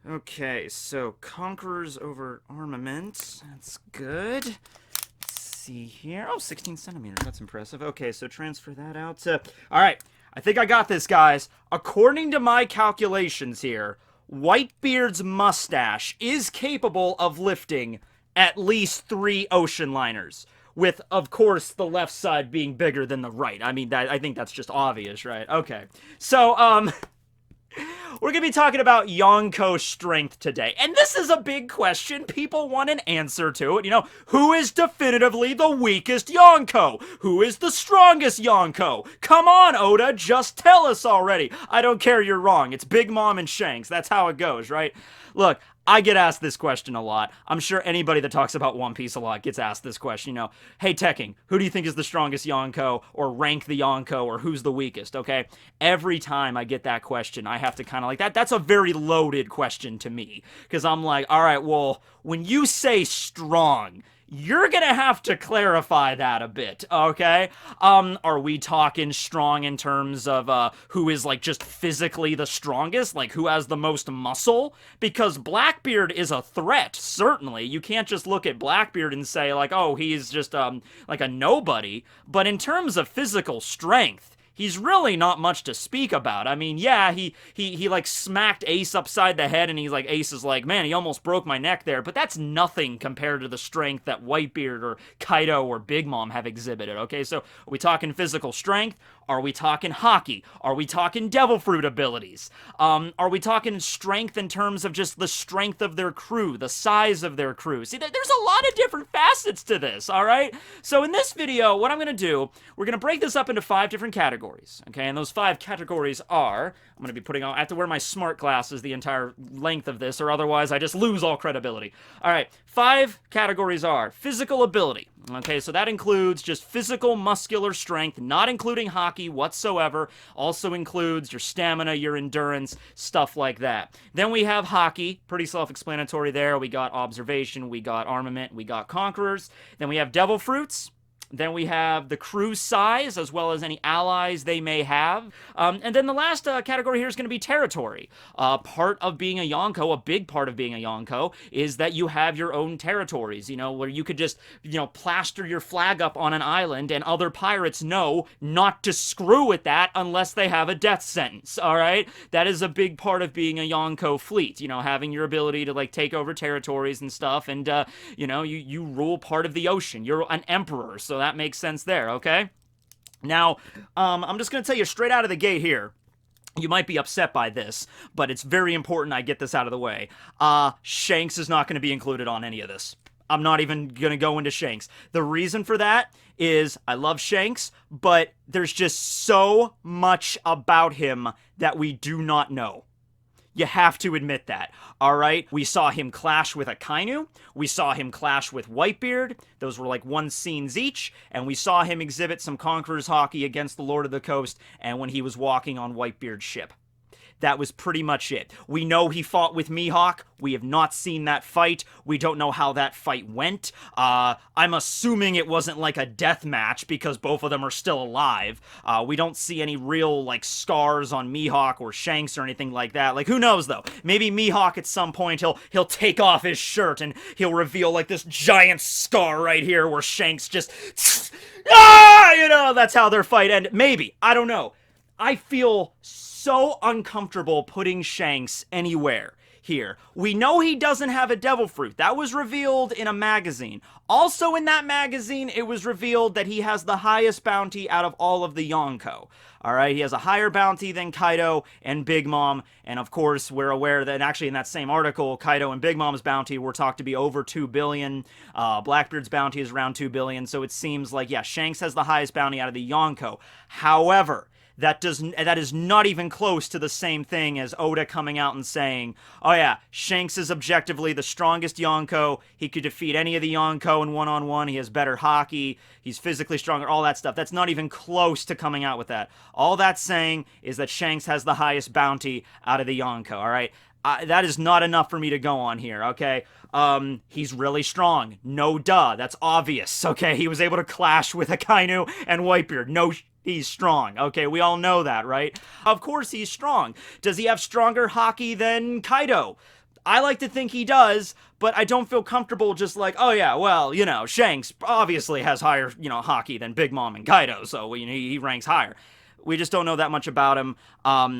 Okay, so conquerors over armament. That's good. Let's see here. Oh, 16 centimeters. That's impressive. Okay, so transfer that out. All right, I think I got this, guys. According to my calculations here, Whitebeard's mustache is capable of lifting at least 3 ocean liners. With, of course, the left side being bigger than the right. I mean, I think that's just obvious, right? Okay. So, we're going to be talking about Yonko strength today. And this is a big question. People want an answer to it. Who is definitively the weakest Yonko? Who is the strongest Yonko? Come on, Oda, just tell us already. I don't care, you're wrong. It's Big Mom and Shanks. That's how it goes, right? Look, I get asked this question a lot. I'm sure anybody that talks about One Piece a lot gets asked this question. Hey, Tekking, who do you think is the strongest Yonko, or rank the Yonko, or who's the weakest, okay? Every time I get that question, I have to kind of like that. That's a very loaded question to me, because I'm like, all right, well, when you say strong, you're gonna have to clarify that a bit, okay? Are we talking strong in terms of who is like just physically the strongest, like who has the most muscle? Because Blackbeard is a threat, certainly. You can't just look at Blackbeard and say like, oh, he's just like a nobody. But in terms of physical strength, he's really not much to speak about. I mean, yeah, he like smacked Ace upside the head, and he's like, Ace is like, man, he almost broke my neck there, but that's nothing compared to the strength that Whitebeard or Kaido or Big Mom have exhibited, okay? So, are we talking physical strength? Are we talking Haki? Are we talking Devil Fruit abilities? Are we talking strength in terms of just the strength of their crew, the size of their crew? See, there's a lot of different facets to this, all right? So in this video, what I'm going to do, we're going to break this up into 5 different categories, okay? And those 5 categories are, I'm going to be putting on, I have to wear my smart glasses the entire length of this, or otherwise I just lose all credibility. All right, 5 categories are physical ability. Okay, so that includes just physical muscular strength, not including Haki whatsoever. Also includes your stamina, your endurance, stuff like that. Then we have Haki, pretty self-explanatory there. We got observation, we got armament, we got conquerors. Then we have devil fruits. Then we have the crew size, as well as any allies they may have. And then the last category here is going to be territory. Part of being a Yonko, a big part of being a Yonko, is that you have your own territories, where you could just, plaster your flag up on an island, and other pirates know not to screw with that unless they have a death sentence, all right? That is a big part of being a Yonko fleet, having your ability to, like, take over territories and stuff, and, you rule part of the ocean. You're an emperor, so that makes sense there, okay? Now, I'm just going to tell you straight out of the gate here. You might be upset by this, but it's very important I get this out of the way. Shanks is not going to be included on any of this. I'm not even going to go into Shanks. The reason for that is I love Shanks, but there's just so much about him that we do not know. You have to admit that, all right? We saw him clash with Akainu. We saw him clash with Whitebeard. Those were like 1 scenes each. And we saw him exhibit some Conqueror's Haki against the Lord of the Coast, and when he was walking on Whitebeard's ship. That was pretty much it. We know he fought with Mihawk. We have not seen that fight. We don't know how that fight went. I'm assuming it wasn't like a death match because both of them are still alive. We don't see any real, like, scars on Mihawk or Shanks or anything like that. Like, who knows, though? Maybe Mihawk at some point, he'll take off his shirt and he'll reveal, like, this giant scar right here where Shanks just... that's how their fight ended. Maybe. I don't know. I feel so uncomfortable putting Shanks anywhere here. We know he doesn't have a devil fruit. That was revealed in a magazine. Also in that magazine, it was revealed that he has the highest bounty out of all of the Yonko. Alright, he has a higher bounty than Kaido and Big Mom, and of course, we're aware that actually in that same article, Kaido and Big Mom's bounty were talked to be over 2 billion. Blackbeard's bounty is around 2 billion, so it seems like, yeah, Shanks has the highest bounty out of the Yonko. However, that is not even close to the same thing as Oda coming out and saying, oh yeah, Shanks is objectively the strongest Yonko. He could defeat any of the Yonko in one-on-one. He has better Haki. He's physically stronger, all that stuff. That's not even close to coming out with that. All that's saying is that Shanks has the highest bounty out of the Yonko, alright? That is not enough for me to go on here, okay? He's really strong. No duh, that's obvious, okay? He was able to clash with Akainu and Whitebeard. No, he's strong, okay? We all know that, right? Of course he's strong. Does he have stronger Haki than Kaido? I like to think he does, but I don't feel comfortable just like, oh yeah, well, Shanks obviously has higher, Haki than Big Mom and Kaido, so he ranks higher. We just don't know that much about him.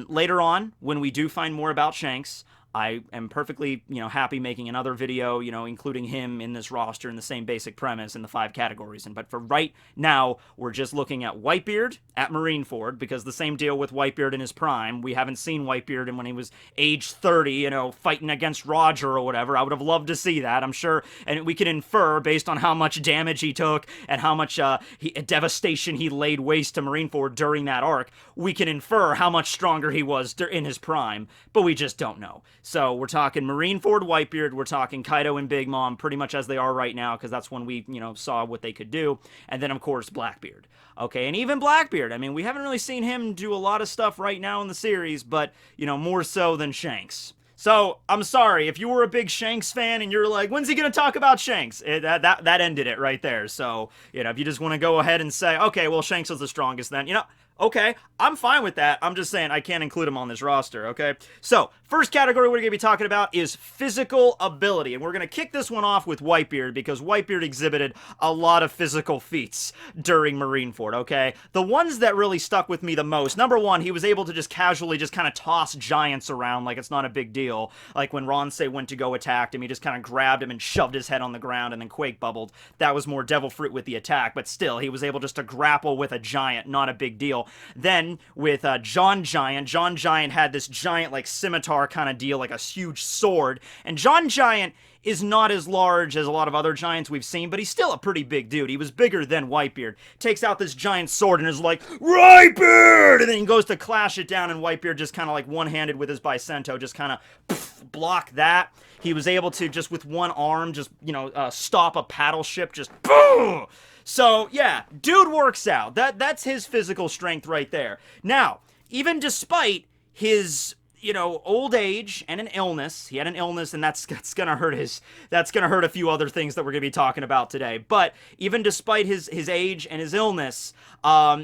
Later on, when we do find more about Shanks, I am perfectly, happy making another video, including him in this roster in the same basic premise in the 5 categories. But for right now, we're just looking at Whitebeard at Marineford, because the same deal with Whitebeard in his prime. We haven't seen Whitebeard and when he was age 30, fighting against Roger or whatever. I would have loved to see that, I'm sure. And we can infer, based on how much damage he took and how much devastation he laid waste to Marineford during that arc, we can infer how much stronger he was in his prime, but we just don't know. So we're talking Marineford, Whitebeard, we're talking Kaido and Big Mom, pretty much as they are right now, because that's when we, saw what they could do. And then, of course, Blackbeard. Okay, and even Blackbeard, I mean, we haven't really seen him do a lot of stuff right now in the series, but, more so than Shanks. So, I'm sorry, if you were a big Shanks fan and you're like, when's he gonna talk about Shanks? That ended it right there. So, if you just want to go ahead and say, okay, well, Shanks is the strongest then, okay, I'm fine with that. I'm just saying I can't include him on this roster, okay? So, first category we're going to be talking about is physical ability. And we're going to kick this one off with Whitebeard, because Whitebeard exhibited a lot of physical feats during Marineford, okay? The ones that really stuck with me the most, number one, he was able to just casually just kind of toss giants around like it's not a big deal. Like when Ronsei went to go attack him, he just kind of grabbed him and shoved his head on the ground and then Quake bubbled. That was more Devil Fruit with the attack, but still, he was able just to grapple with a giant, not a big deal. Then, with John Giant had this giant, like, scimitar kind of deal, like a huge sword, and John Giant is not as large as a lot of other giants we've seen, but he's still a pretty big dude. He was bigger than Whitebeard. Takes out this giant sword and is like, Whitebeard! And then he goes to clash it down, and Whitebeard just kind of like one-handed with his Bicento, just kind of block that. He was able to, just with one arm, just, stop a paddle ship, just boom! So, yeah, dude works out. That's his physical strength right there. Now, even despite his, old age and an illness, he had an illness, and that's gonna hurt a few other things that we're gonna be talking about today. But even despite his age and his illness,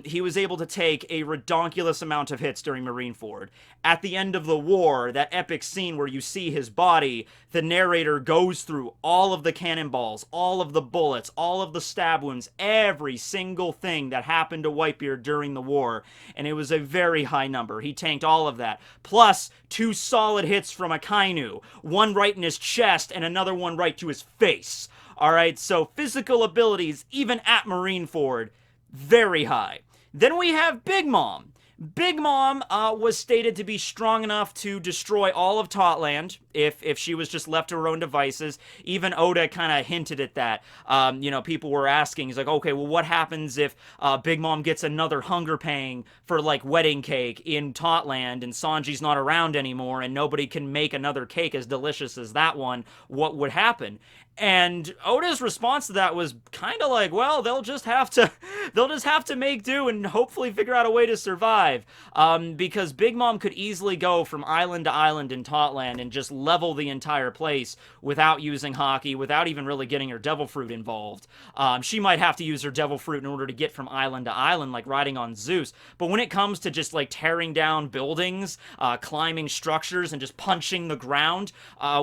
he was able to take a redonkulous amount of hits during Marineford. At the end of the war, that epic scene where you see his body, the narrator goes through all of the cannonballs, all of the bullets, all of the stab wounds, every single thing that happened to Whitebeard during the war, and it was a very high number. He tanked all of that, plus 2 solid hits from Akainu, one right in his chest and another one right to his face. Alright, so physical abilities, even at Marineford, very high. Then we have Big Mom. Big Mom was stated to be strong enough to destroy all of Totland if she was just left to her own devices. Even Oda kind of hinted at that. People were asking, he's like, okay, well, what happens if Big Mom gets another hunger pang for, like, wedding cake in Totland and Sanji's not around anymore and nobody can make another cake as delicious as that one? What would happen? And Oda's response to that was kind of like, well, they'll just have to make do and hopefully figure out a way to survive. Because Big Mom could easily go from island to island in Totland and just level the entire place without using Haki, without even really getting her Devil Fruit involved. She might have to use her Devil Fruit in order to get from island to island, like riding on Zeus. But when it comes to just like tearing down buildings, climbing structures, and just punching the ground,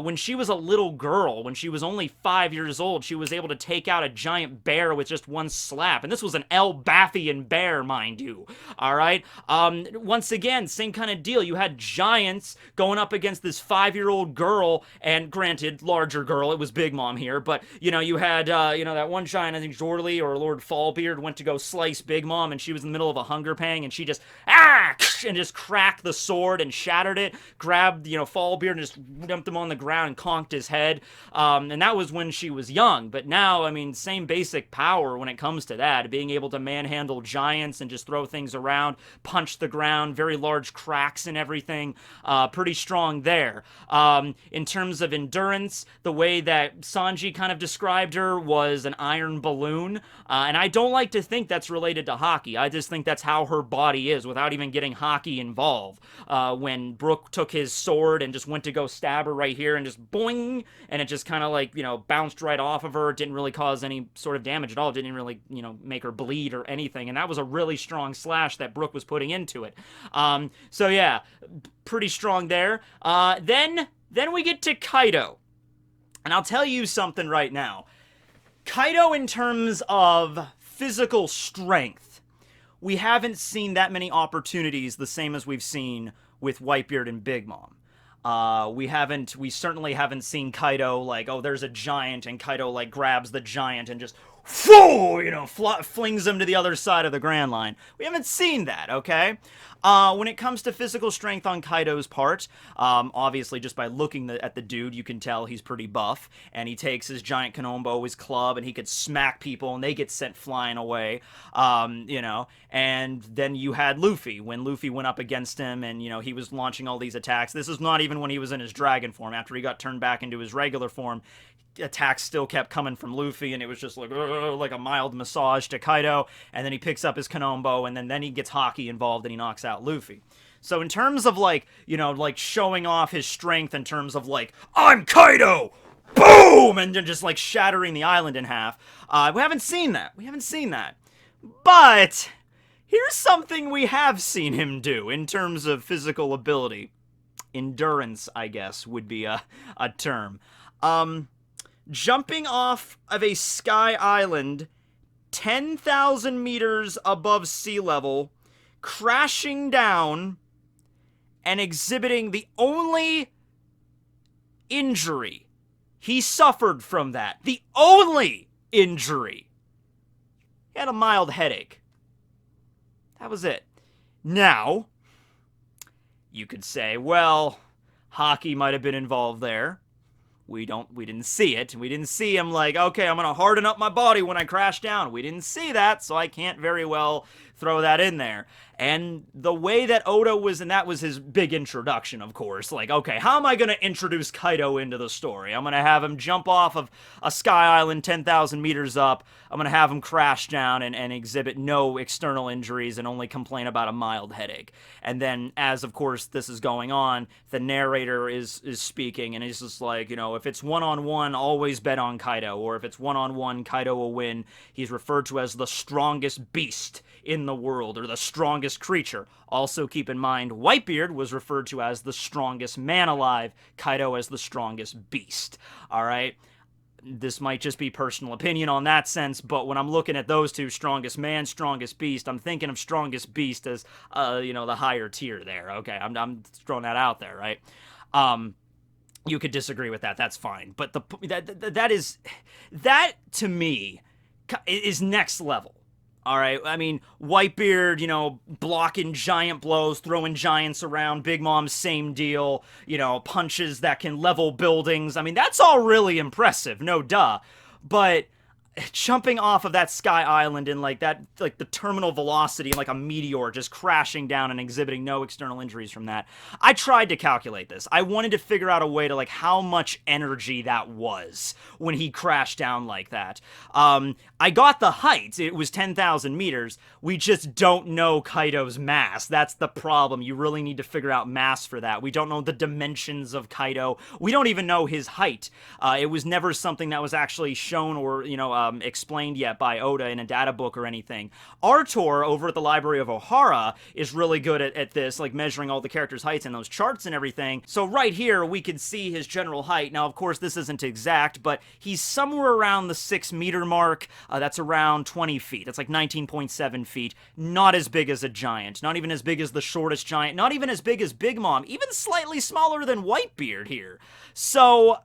when she was a little girl, when she was only 5 years old, she was able to take out a giant bear with just one slap. And this was an Elbathian bear, mind you. Alright? Once again, same kind of deal. You had giants going up against this 5-year-old girl, and granted, larger girl, it was Big Mom here, but, you had, that one giant, I think Jorly or Lord Fallbeard went to go slice Big Mom, and she was in the middle of a hunger pang, and she just, and just cracked the sword and shattered it, grabbed, Fallbeard and just dumped him on the ground and conked his head, and that was when she was young. But now, I mean, same basic power when it comes to that, being able to manhandle giants and just throw things around, punch the ground, very large cracks and everything, pretty strong there. In terms of endurance, the way that Sanji kind of described her was an iron balloon, and I don't like to think that's related to Haki. I just think that's how her body is, without even getting Haki involved. When Brook took his sword and just went to go stab her right here and just boing, and it just kind of like, bounced right off of her. It didn't really cause any sort of damage at all. It didn't really, make her bleed or anything. And that was a really strong slash that Brook was putting into it. So yeah, pretty strong there. Then we get to Kaido. And I'll tell you something right now. Kaido, in terms of physical strength, we haven't seen that many opportunities the same as we've seen with Whitebeard and Big Mom. We certainly haven't seen Kaido, like, oh, there's a giant, and Kaido, like, grabs the giant and just, flings him to the other side of the Grand Line. We haven't seen that, okay? When it comes to physical strength on Kaido's part, obviously just by looking at the dude, you can tell he's pretty buff, and he takes his giant Kanombo, his club, and he could smack people, and they get sent flying away, and then you had Luffy, when Luffy went up against him, and, he was launching all these attacks. This is not even when he was in his dragon form. After he got turned back into his regular form, attacks still kept coming from Luffy, and it was just like a mild massage to Kaido, and then he picks up his Kanombo, and then he gets Haki involved, and he knocks out Luffy. So in terms of, like, showing off his strength in terms of, like, I'm Kaido! Boom! And just, like, shattering the island in half, we haven't seen that. But here's something we have seen him do in terms of physical ability. Endurance, I guess, would be a term. Jumping off of a sky island 10,000 meters above sea level, crashing down, and exhibiting the only injury he suffered from that. The only injury. He had a mild headache. That was it. Now, you could say, well, Haki might have been involved there. We didn't see it. We didn't see him like, okay, I'm gonna harden up my body when I crash down. We didn't see that, so I can't very well throw that in there. And the way that Oda was, and that was his big introduction, of course, like, okay, how am I gonna introduce Kaido into the story? I'm gonna have him jump off of a sky island 10,000 meters up. I'm gonna have him crash down and exhibit no external injuries and only complain about a mild headache. And then, as of course this is going on, the narrator is speaking, and he's just like, if it's one-on-one, always bet on Kaido, or if it's one-on-one, Kaido will win. He's referred to as the strongest beast in the world, or the strongest creature. Also keep in mind, Whitebeard was referred to as the strongest man alive, Kaido as the strongest beast. Alright? This might just be personal opinion on that sense, but when I'm looking at those two, strongest man, strongest beast, I'm thinking of strongest beast as, the higher tier there. Okay, I'm throwing that out there, right? You could disagree with that, that's fine. But that to me is next level. All right, I mean, Whitebeard, blocking giant blows, throwing giants around. Big Mom, same deal. Punches that can level buildings. I mean, that's all really impressive, no duh. But jumping off of that sky island in like the terminal velocity and like a meteor just crashing down and exhibiting no external injuries from that. I tried to calculate this. I wanted to figure out a way to like how much energy that was when he crashed down like that. I got the height. It was 10,000 meters. We just don't know Kaido's mass. That's the problem. You really need to figure out mass for that. We don't know the dimensions of Kaido. We don't even know his height. It was never something that was actually shown or, explained yet by Oda in a data book or anything. Artor over at the Library of Ohara is really good at this, like measuring all the characters' heights and those charts and everything. So right here, we can see his general height. Now, of course, this isn't exact, but he's somewhere around the 6-meter mark. That's around 20 feet. That's like 19.7 feet. Not as big as a giant. Not even as big as the shortest giant. Not even as big as Big Mom. Even slightly smaller than Whitebeard here. So,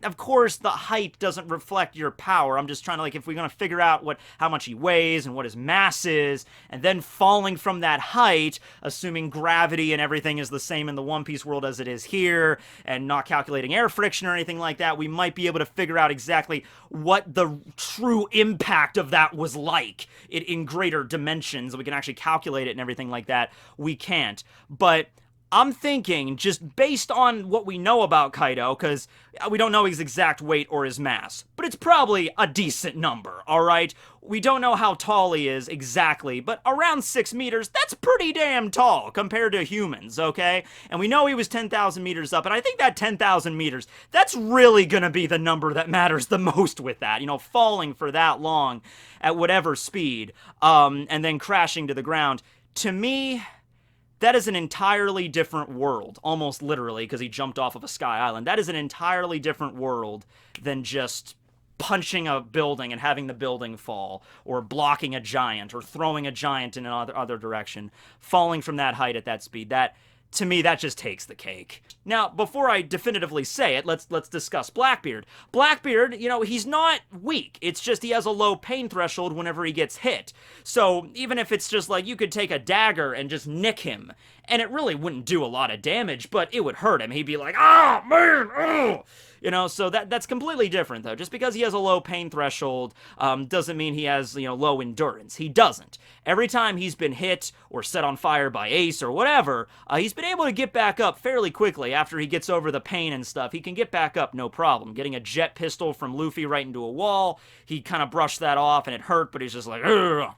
of course, the height doesn't reflect your power. I'm just trying to, like, if we're going to figure out how much he weighs and what his mass is, and then falling from that height, assuming gravity and everything is the same in the One Piece world as it is here, and not calculating air friction or anything like that, we might be able to figure out exactly what the true impact of that was like in greater dimensions. We can actually calculate it and everything like that. We can't. But I'm thinking, just based on what we know about Kaido, because we don't know his exact weight or his mass, but it's probably a decent number, alright? We don't know how tall he is exactly, but around 6 meters, that's pretty damn tall compared to humans, okay? And we know he was 10,000 meters up, and I think that 10,000 meters, that's really gonna be the number that matters the most with that, falling for that long at whatever speed, and then crashing to the ground. To me, that is an entirely different world, almost literally, because he jumped off of a sky island. That is an entirely different world than just punching a building and having the building fall, or blocking a giant, or throwing a giant in another direction. Falling from that height at that speed, that, to me, that just takes the cake. Now, before I definitively say it, let's discuss Blackbeard. Blackbeard, you know, he's not weak. It's just he has a low pain threshold whenever he gets hit. So even if it's just like you could take a dagger and just nick him, and it really wouldn't do a lot of damage, but it would hurt him. He'd be like, ah, man, oh. You know, so that's completely different, though. Just because he has a low pain threshold doesn't mean he has, you know, low endurance. He doesn't. Every time he's been hit or set on fire by Ace or whatever, he's been able to get back up fairly quickly after he gets over the pain and stuff. He can get back up no problem. Getting a jet pistol from Luffy right into a wall, he kind of brushed that off and it hurt, but he's just like, ugh.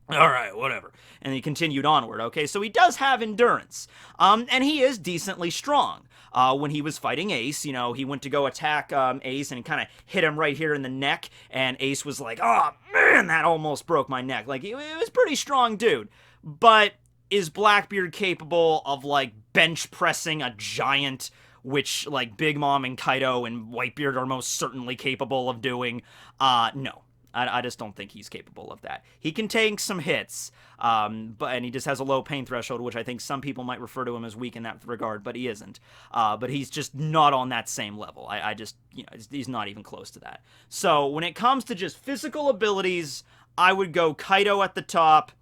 All right, whatever. And he continued onward, okay? So he does have endurance. And he is decently strong. When he was fighting Ace, you know, he went to go attack Ace and kind of hit him right here in the neck. And Ace was like, oh, man, that almost broke my neck. Like, he was a pretty strong dude. But is Blackbeard capable of, like, bench pressing a giant, which, like, Big Mom and Kaido and Whitebeard are most certainly capable of doing? No. I just don't think he's capable of that. He can take some hits, and he just has a low pain threshold, which I think some people might refer to him as weak in that regard, but he isn't. But he's just not on that same level. I just, you know, he's not even close to that. So when it comes to just physical abilities, I would go Kaido at the top,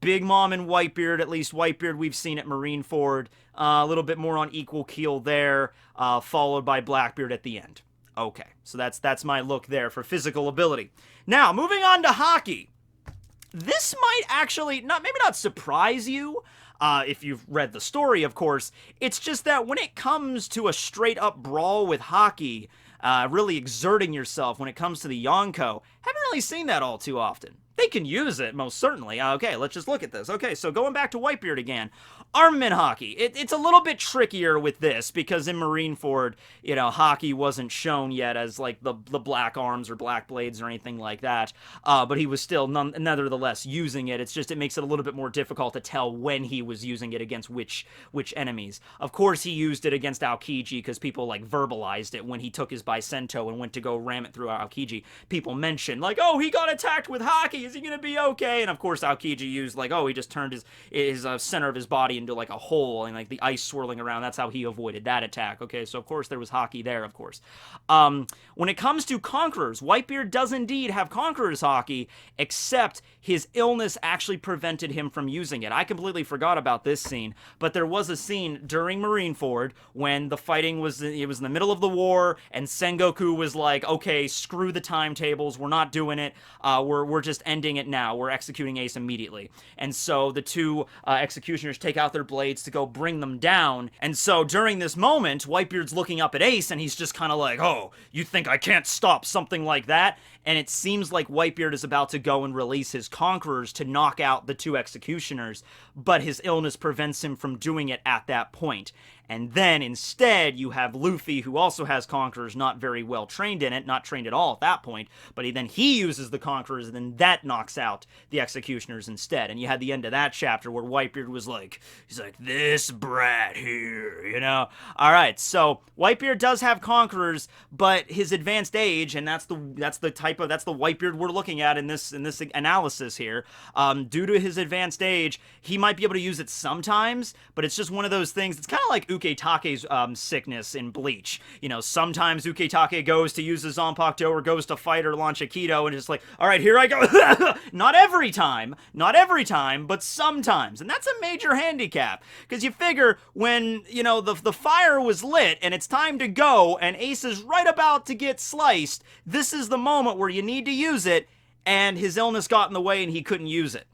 Big Mom and Whitebeard. At least Whitebeard we've seen at Marineford, a little bit more on equal keel there, followed by Blackbeard at the end. Okay, so that's my look there for physical ability. Now, moving on to Haki. This might actually, maybe not surprise you, if you've read the story, of course. It's just that when it comes to a straight-up brawl with Haki, really exerting yourself when it comes to the Yonko, haven't really seen that all too often. They can use it, most certainly. Okay, let's just look at this. Okay, so going back to Whitebeard again. Armament Haki. It's a little bit trickier with this, because in Marineford, you know, Haki wasn't shown yet as, like, the black arms or black blades or anything like that. But he was still, nevertheless, using it. It's just, it makes it a little bit more difficult to tell when he was using it against which enemies. Of course, he used it against Aokiji, because people, like, verbalized it when he took his Bicento and went to go ram it through Aokiji. People mentioned, like, oh, he got attacked with Haki, is he gonna be okay? And of course, Aokiji used, like, oh, he just turned his center of his body into, like, a hole, and, like, the ice swirling around. That's how he avoided that attack. Okay, so of course there was Haki there, of course. When it comes to Conquerors, Whitebeard does indeed have Conqueror's Haki, except his illness actually prevented him from using it. I completely forgot about this scene, but there was a scene during Marineford when the fighting was in the middle of the war, and Sengoku was like, okay, screw the timetables, we're not doing it, we're just ending it now, we're executing Ace immediately. And so the two executioners take out their blades to go bring them down, and so during this moment, Whitebeard's looking up at Ace, and he's just kind of like, oh, you think I can't stop something like that? And it seems like Whitebeard is about to go and release his Conquerors to knock out the two executioners, but his illness prevents him from doing it at that point. And then, instead, you have Luffy, who also has Conquerors, not very well trained in it, not trained at all at that point, but he uses the Conquerors, and then that knocks out the Executioners instead. And you had the end of that chapter where Whitebeard was like, he's like, this brat here, you know? Alright, so, Whitebeard does have Conquerors, but his advanced age, and that's the Whitebeard we're looking at in this analysis here, due to his advanced age, he might be able to use it sometimes, but it's just one of those things, it's kind of like Uketake's sickness in Bleach. You know, sometimes Uketake goes to use a Zanpakuto or goes to fight or launch Aikido and it's like, alright, here I go. Not every time, but sometimes. And that's a major handicap. Because you figure when, you know, the fire was lit and it's time to go and Ace is right about to get sliced, this is the moment where you need to use it, and his illness got in the way and he couldn't use it.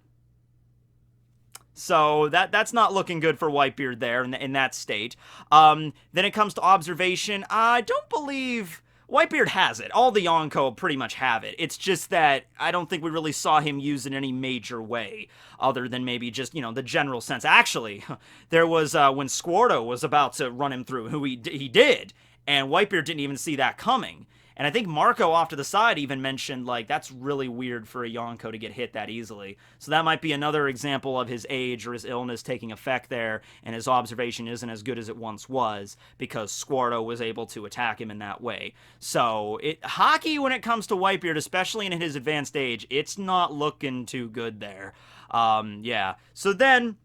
So that's not looking good for Whitebeard there in that state. Then it comes to observation. I don't believe Whitebeard has it. All the Yonko pretty much have it. It's just that I don't think we really saw him use it in any major way, other than maybe just, you know, the general sense. Actually, there was when Squardo was about to run him through, who he did, and Whitebeard didn't even see that coming. And I think Marco off to the side even mentioned, like, that's really weird for a Yonko to get hit that easily. So that might be another example of his age or his illness taking effect there, and his observation isn't as good as it once was, because Squarto was able to attack him in that way. So, Haki, when it comes to Whitebeard, especially in his advanced age, it's not looking too good there. Yeah. So then,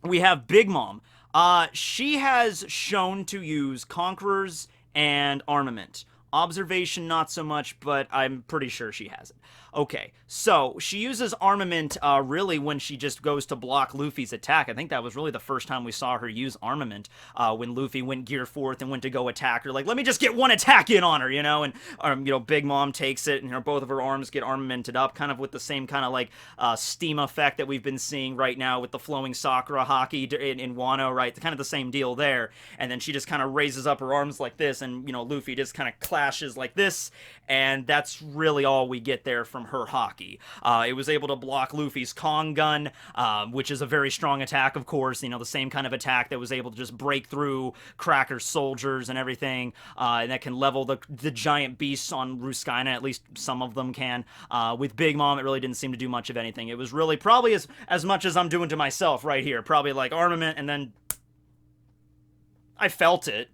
we have Big Mom. She has shown to use Conquerors and Armament. Observation, not so much, but I'm pretty sure she has it. Okay, so she uses Armament really when she just goes to block Luffy's attack. I think that was really the first time we saw her use Armament, when Luffy went Gear 4th and went to go attack her. Like, let me just get one attack in on her, you know? And, Big Mom takes it, and both of her arms get armamented up, kind of with the same kind of, like, steam effect that we've been seeing right now with the flowing Sakura Haki in Wano, right? Kind of the same deal there. And then she just kind of raises up her arms like this, and, Luffy just kind of clashes like this, and that's really all we get there from her Haki. It was able to block Luffy's Kong gun, which is a very strong attack, of course, the same kind of attack that was able to just break through Cracker's soldiers and everything, and that can level the giant beasts on Ruskaina, at least some of them can. With Big Mom, it really didn't seem to do much of anything. It was really probably as much as I'm doing to myself right here. Probably like Armament, and then I felt it.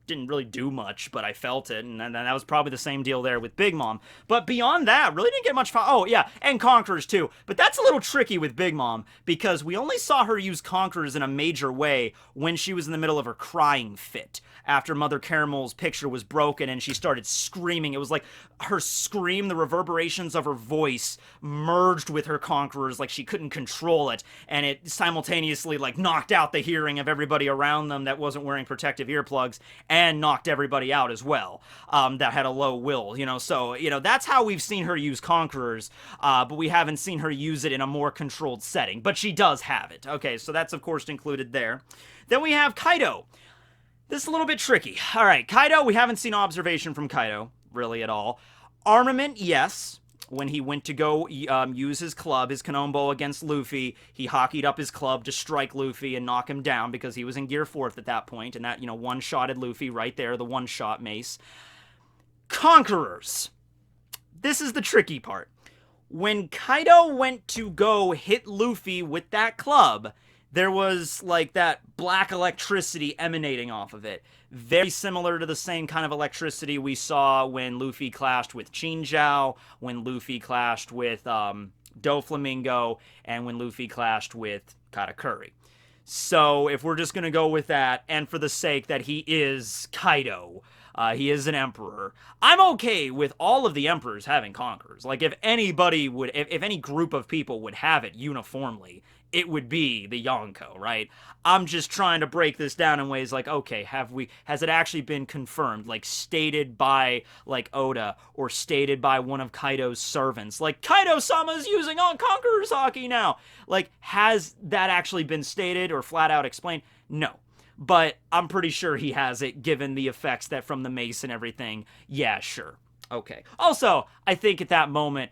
Didn't really do much, but I felt it, and then that was probably the same deal there with Big Mom. But beyond that, really didn't get much oh, yeah, and Conquerors too. But that's a little tricky with Big Mom, because we only saw her use Conquerors in a major way when she was in the middle of her crying fit, after Mother Caramel's picture was broken and she started screaming. It was like her scream, the reverberations of her voice merged with her Conquerors, like she couldn't control it, and it simultaneously, like, knocked out the hearing of everybody around them that wasn't wearing protective earplugs, and knocked everybody out as well, that had a low will, so, that's how we've seen her use Conquerors, but we haven't seen her use it in a more controlled setting, but she does have it. Okay, so that's, of course, included there. Then we have Kaido. This is a little bit tricky. All right, Kaido, we haven't seen observation from Kaido, really, at all. Armament, yes. When he went to go use his club, his Kanombo against Luffy, he hockeyed up his club to strike Luffy and knock him down because he was in Gear 4th at that point, and that, one-shotted Luffy right there, the one-shot mace. Conquerors. This is the tricky part. When Kaido went to go hit Luffy with that club, there was, like, that black electricity emanating off of it. Very similar to the same kind of electricity we saw when Luffy clashed with Chinzhou, when Luffy clashed with Doflamingo, and when Luffy clashed with Katakuri. So, if we're just gonna go with that, and for the sake that he is Kaido, he is an emperor, I'm okay with all of the emperors having conquerors. Like, if anybody would, if any group of people would have it uniformly, it would be the Yonko, right? I'm just trying to break this down in ways like, okay, has it actually been confirmed, like stated by, like, Oda, or stated by one of Kaido's servants? Like, Kaido-sama's using on Conqueror's Haki now! Like, has that actually been stated or flat out explained? No. But I'm pretty sure he has it, given the effects that from the mace and everything. Yeah, sure. Okay. Also, I think at that moment,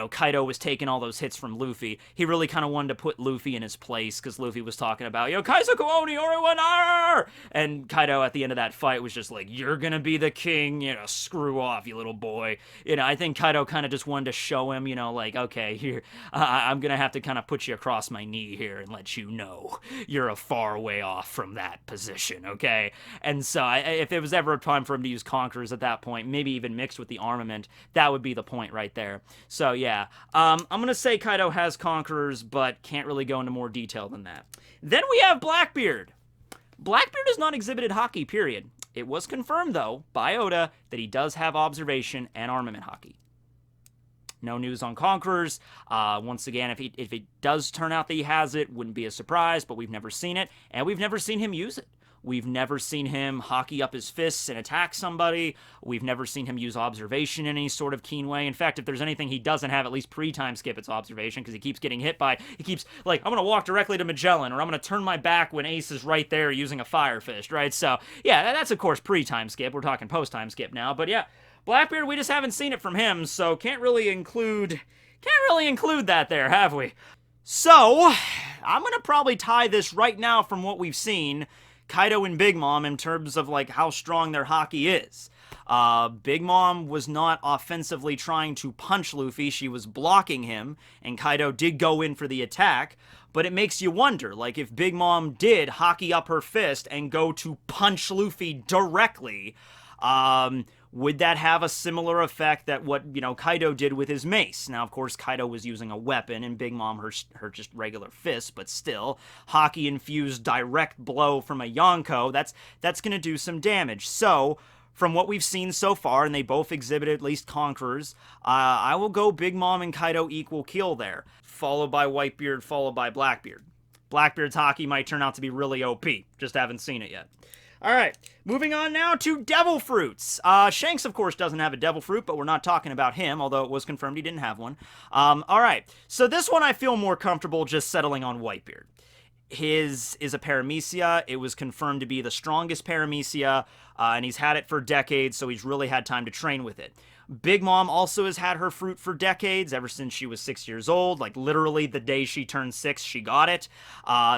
Kaido was taking all those hits from Luffy. He really kind of wanted to put Luffy in his place, because Luffy was talking about, Kaizoku Oni Oriwan Arr! And Kaido at the end of that fight was just like, you're gonna be the king, screw off, you little boy. I think Kaido kind of just wanted to show him, like, okay, here, I'm gonna have to kind of put you across my knee here and let you know you're a far way off from that position, okay? And so, if it was ever a time for him to use Conquerors at that point, maybe even mixed with the armament, that would be the point right there. So, yeah, I'm going to say Kaido has Conquerors, but can't really go into more detail than that. Then we have Blackbeard. Blackbeard has not exhibited Haki, period. It was confirmed, though, by Oda that he does have observation and armament Haki. No news on Conquerors. Once again, if it does turn out that he has it, wouldn't be a surprise, but we've never seen it, and we've never seen him use it. We've never seen him hockey up his fists and attack somebody. We've never seen him use observation in any sort of keen way. In fact, if there's anything he doesn't have, at least pre-time skip, it's observation, because he keeps getting hit by, he keeps, like, I'm going to walk directly to Magellan, or I'm going to turn my back when Ace is right there using a fire fist, right? So, yeah, that's, of course, pre-time skip. We're talking post-time skip now, but yeah, Blackbeard, we just haven't seen it from him, so can't really include that there, have we? So, I'm going to probably tie this right now from what we've seen, Kaido and Big Mom, in terms of, like, how strong their Haki is. Big Mom was not offensively trying to punch Luffy. She was blocking him, and Kaido did go in for the attack. But it makes you wonder, like, if Big Mom did Haki up her fist and go to punch Luffy directly, would that have a similar effect that what, Kaido did with his mace? Now, of course, Kaido was using a weapon, and Big Mom her just regular fist, but still, Haki-infused direct blow from a Yonko, that's gonna do some damage. So, from what we've seen so far, and they both exhibited at least conquerors, I will go Big Mom and Kaido equal kill there, followed by Whitebeard, followed by Blackbeard. Blackbeard's Haki might turn out to be really OP, just haven't seen it yet. Alright, moving on now to Devil Fruits. Shanks, of course, doesn't have a Devil Fruit, but we're not talking about him, although it was confirmed he didn't have one. Alright, so this one I feel more comfortable just settling on Whitebeard. His is a paramecia. It was confirmed to be the strongest paramecia, and he's had it for decades, so he's really had time to train with it. Big Mom also has had her fruit for decades, ever since she was 6 years old. Like, literally the day she turned 6, she got it.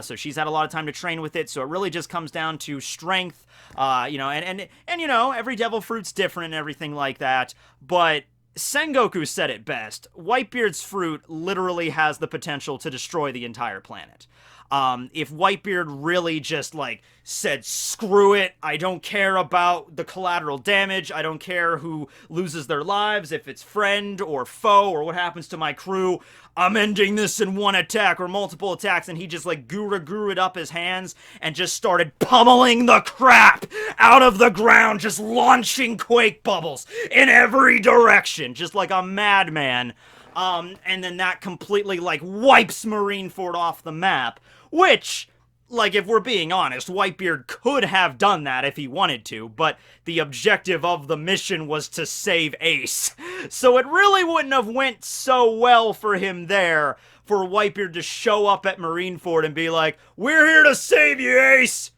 So she's had a lot of time to train with it, so it really just comes down to strength, and every Devil Fruit's different and everything like that, but Sengoku said it best. Whitebeard's fruit literally has the potential to destroy the entire planet. If Whitebeard really just, said, screw it, I don't care about the collateral damage, I don't care who loses their lives, if it's friend or foe or what happens to my crew, I'm ending this in one attack or multiple attacks, and he just, guru-guru'd up his hands and just started pummeling the crap out of the ground, just launching quake bubbles in every direction, just like a madman. And then that completely, wipes Marineford off the map, which, if we're being honest, Whitebeard could have done that if he wanted to, but the objective of the mission was to save Ace. So it really wouldn't have went so well for him there, for Whitebeard to show up at Marineford and be like, we're here to save you, Ace!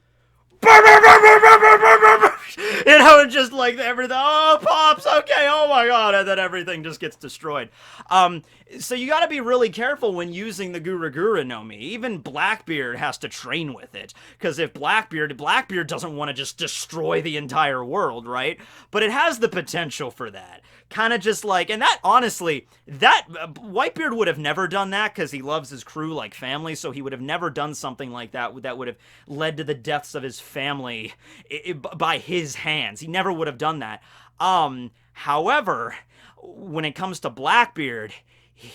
Just everything, oh, Pops, okay, oh my god, and then everything just gets destroyed. So you gotta be really careful when using the Gura no Mi. Even Blackbeard has to train with it, because if Blackbeard doesn't want to just destroy the entire world, right? But it has the potential for that. Kind of just and that, honestly, Whitebeard would have never done that, because he loves his crew like family, so he would have never done something like that that would have led to the deaths of his family by his hands. He never would have done that. However, when it comes to Blackbeard,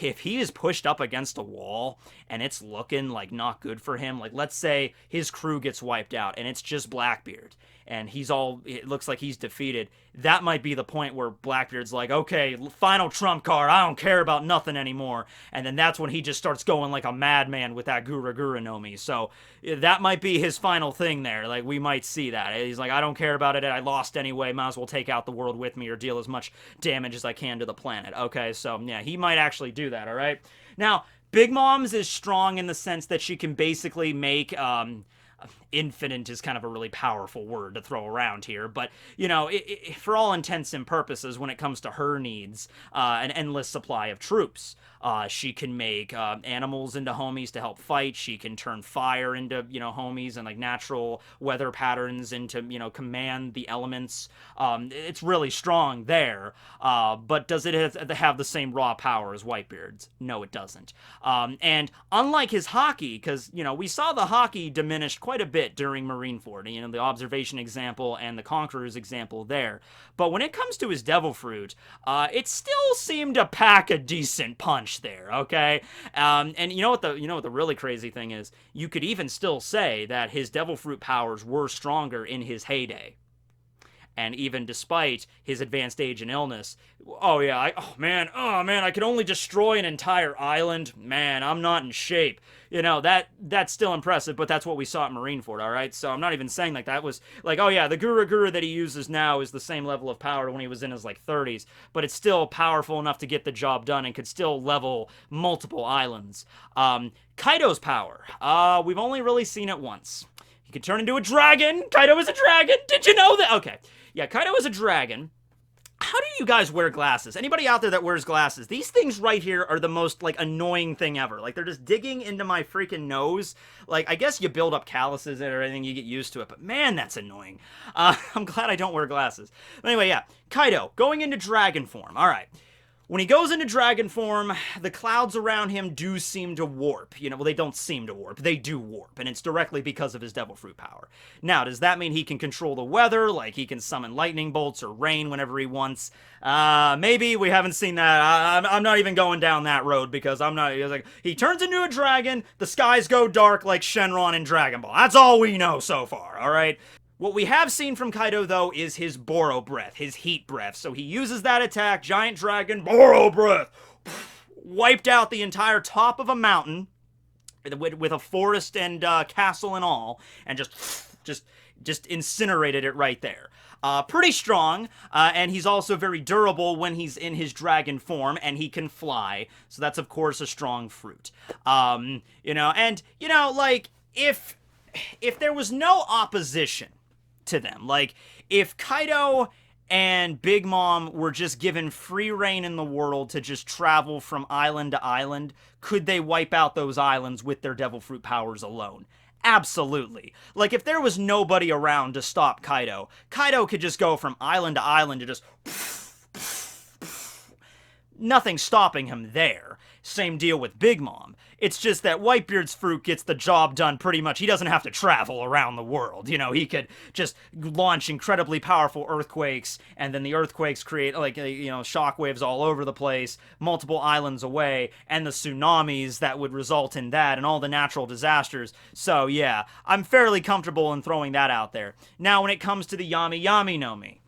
if he is pushed up against a wall and it's looking not good for him, let's say his crew gets wiped out and it's just Blackbeard and it looks like he's defeated, that might be the point where Blackbeard's like, okay, final trump card, I don't care about nothing anymore. And then that's when he just starts going like a madman with that Gura no Mi. So that might be his final thing there. We might see that. He's like, I don't care about it, I lost anyway, might as well take out the world with me or deal as much damage as I can to the planet. Okay, so yeah, he might actually do that, alright? Now, Big Mom's is strong in the sense that she can basically make, infinite is kind of a really powerful word to throw around here, but, for all intents and purposes, when it comes to her needs, an endless supply of troops. She can make animals into homies to help fight. She can turn fire into, homies and natural weather patterns into, command the elements. It's really strong there, but does it have the same raw power as Whitebeard's? No, it doesn't. And unlike his Haki, because, we saw the Haki diminished quite a bit during Marineford, the observation example and the Conqueror's example there. But when it comes to his Devil Fruit, it still seemed to pack a decent punch there, okay? And you know what the really crazy thing is? You could even still say that his Devil Fruit powers were stronger in his heyday. And even despite his advanced age and illness, oh man, I could only destroy an entire island. Man, I'm not in shape. That's still impressive, but that's what we saw at Marineford, alright? So I'm not even saying that was, oh yeah, the Gura that he uses now is the same level of power when he was in his, 30s, but it's still powerful enough to get the job done and could still level multiple islands. Kaido's power, we've only really seen it once. He can turn into a dragon. Kaido is a dragon. Did you know that? Okay. Yeah, Kaido is a dragon. How do you guys wear glasses? Anybody out there that wears glasses? These things right here are the most, like, annoying thing ever. Like, they're just digging into my freaking nose. Like, I guess you build up calluses and everything, you get used to it, but man, that's annoying. I'm glad I don't wear glasses. But anyway, yeah. Kaido, going into dragon form. Alright. When he goes into dragon form, the clouds around him do seem to warp. You know, well, they don't seem to warp. They do warp, and it's directly because of his devil fruit power. Now, does that mean he can control the weather? Like, he can summon lightning bolts or rain whenever he wants? Maybe. We haven't seen that. I'm not even going down that road, because I'm not... Like, he turns into a dragon, the skies go dark like Shenron in Dragon Ball. That's all we know so far, alright? What we have seen from Kaido, though, is his Boro Breath, his Heat Breath. So he uses that attack, Giant Dragon, Boro Breath, wiped out the entire top of a mountain with a forest and castle and all, and just incinerated it right there. Pretty strong, and he's also very durable when he's in his dragon form, and he can fly. So that's, of course, a strong fruit. Like, if there was no opposition to them, like, if Kaido and Big Mom were just given free reign in the world to just travel from island to island, could they wipe out those islands with their devil fruit powers alone? Absolutely. Like, if there was nobody around to stop Kaido, Kaido could just go from island to island to just... Nothing stopping him there. Same deal with Big Mom. It's just that Whitebeard's fruit gets the job done pretty much. He doesn't have to travel around the world. You know, he could just launch incredibly powerful earthquakes, and then the earthquakes create, like, shockwaves all over the place, multiple islands away, and the tsunamis that would result in that, and all the natural disasters. So, yeah, I'm fairly comfortable in throwing that out there. Now, when it comes to the Yami Yami no Mi,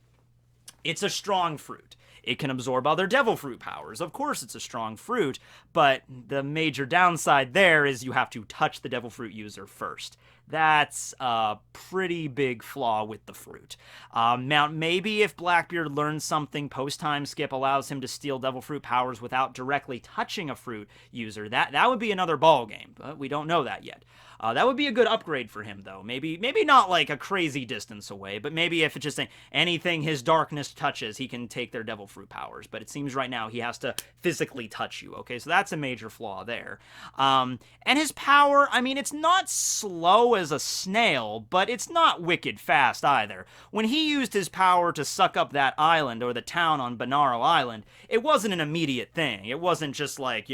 it's a strong fruit. It can absorb other devil fruit powers. Of course it's a strong fruit, but the major downside there is you have to touch the devil fruit user first. That's a pretty big flaw with the fruit. Now, maybe if Blackbeard learns something, post-time skip allows him to steal devil fruit powers without directly touching a fruit user, that would be another ball game, but we don't know that yet. That would be a good upgrade for him, though. Maybe not like a crazy distance away, but maybe if it's just anything his darkness touches, he can take their devil fruit powers. But it seems right now he has to physically touch you, okay? So that's a major flaw there. And his power, I mean, it's not slow as a snail, but it's not wicked fast either. When he used his power to suck up that island, or the town on Banaro Island, it wasn't an immediate thing. It wasn't just like,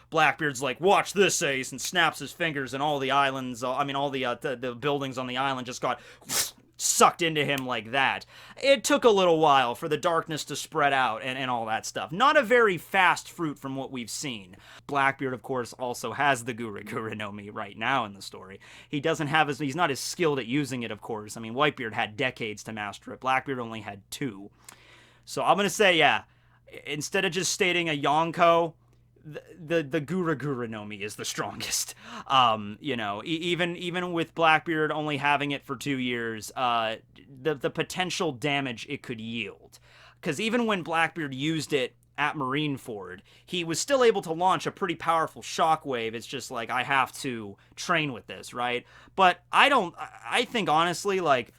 Blackbeard's like, watch this, Ace, and snaps his fingers and all the islands, all the buildings on the island just got sucked into him like that. It took a little while for the darkness to spread out and all that stuff. Not a very fast fruit from what we've seen. Blackbeard, of course, also has the Gura Gura no Mi right now in the story. He's not as skilled at using it, of course. I mean, Whitebeard had decades to master it. Blackbeard only had 2. So I'm going to say, yeah, instead of just stating a Yonko, the Gura Gura no Mi is the strongest. Even with Blackbeard only having it for 2 years, the potential damage it could yield. Because even when Blackbeard used it at Marineford, he was still able to launch a pretty powerful shockwave. It's just like, I have to train with this, right? But I think honestly, like,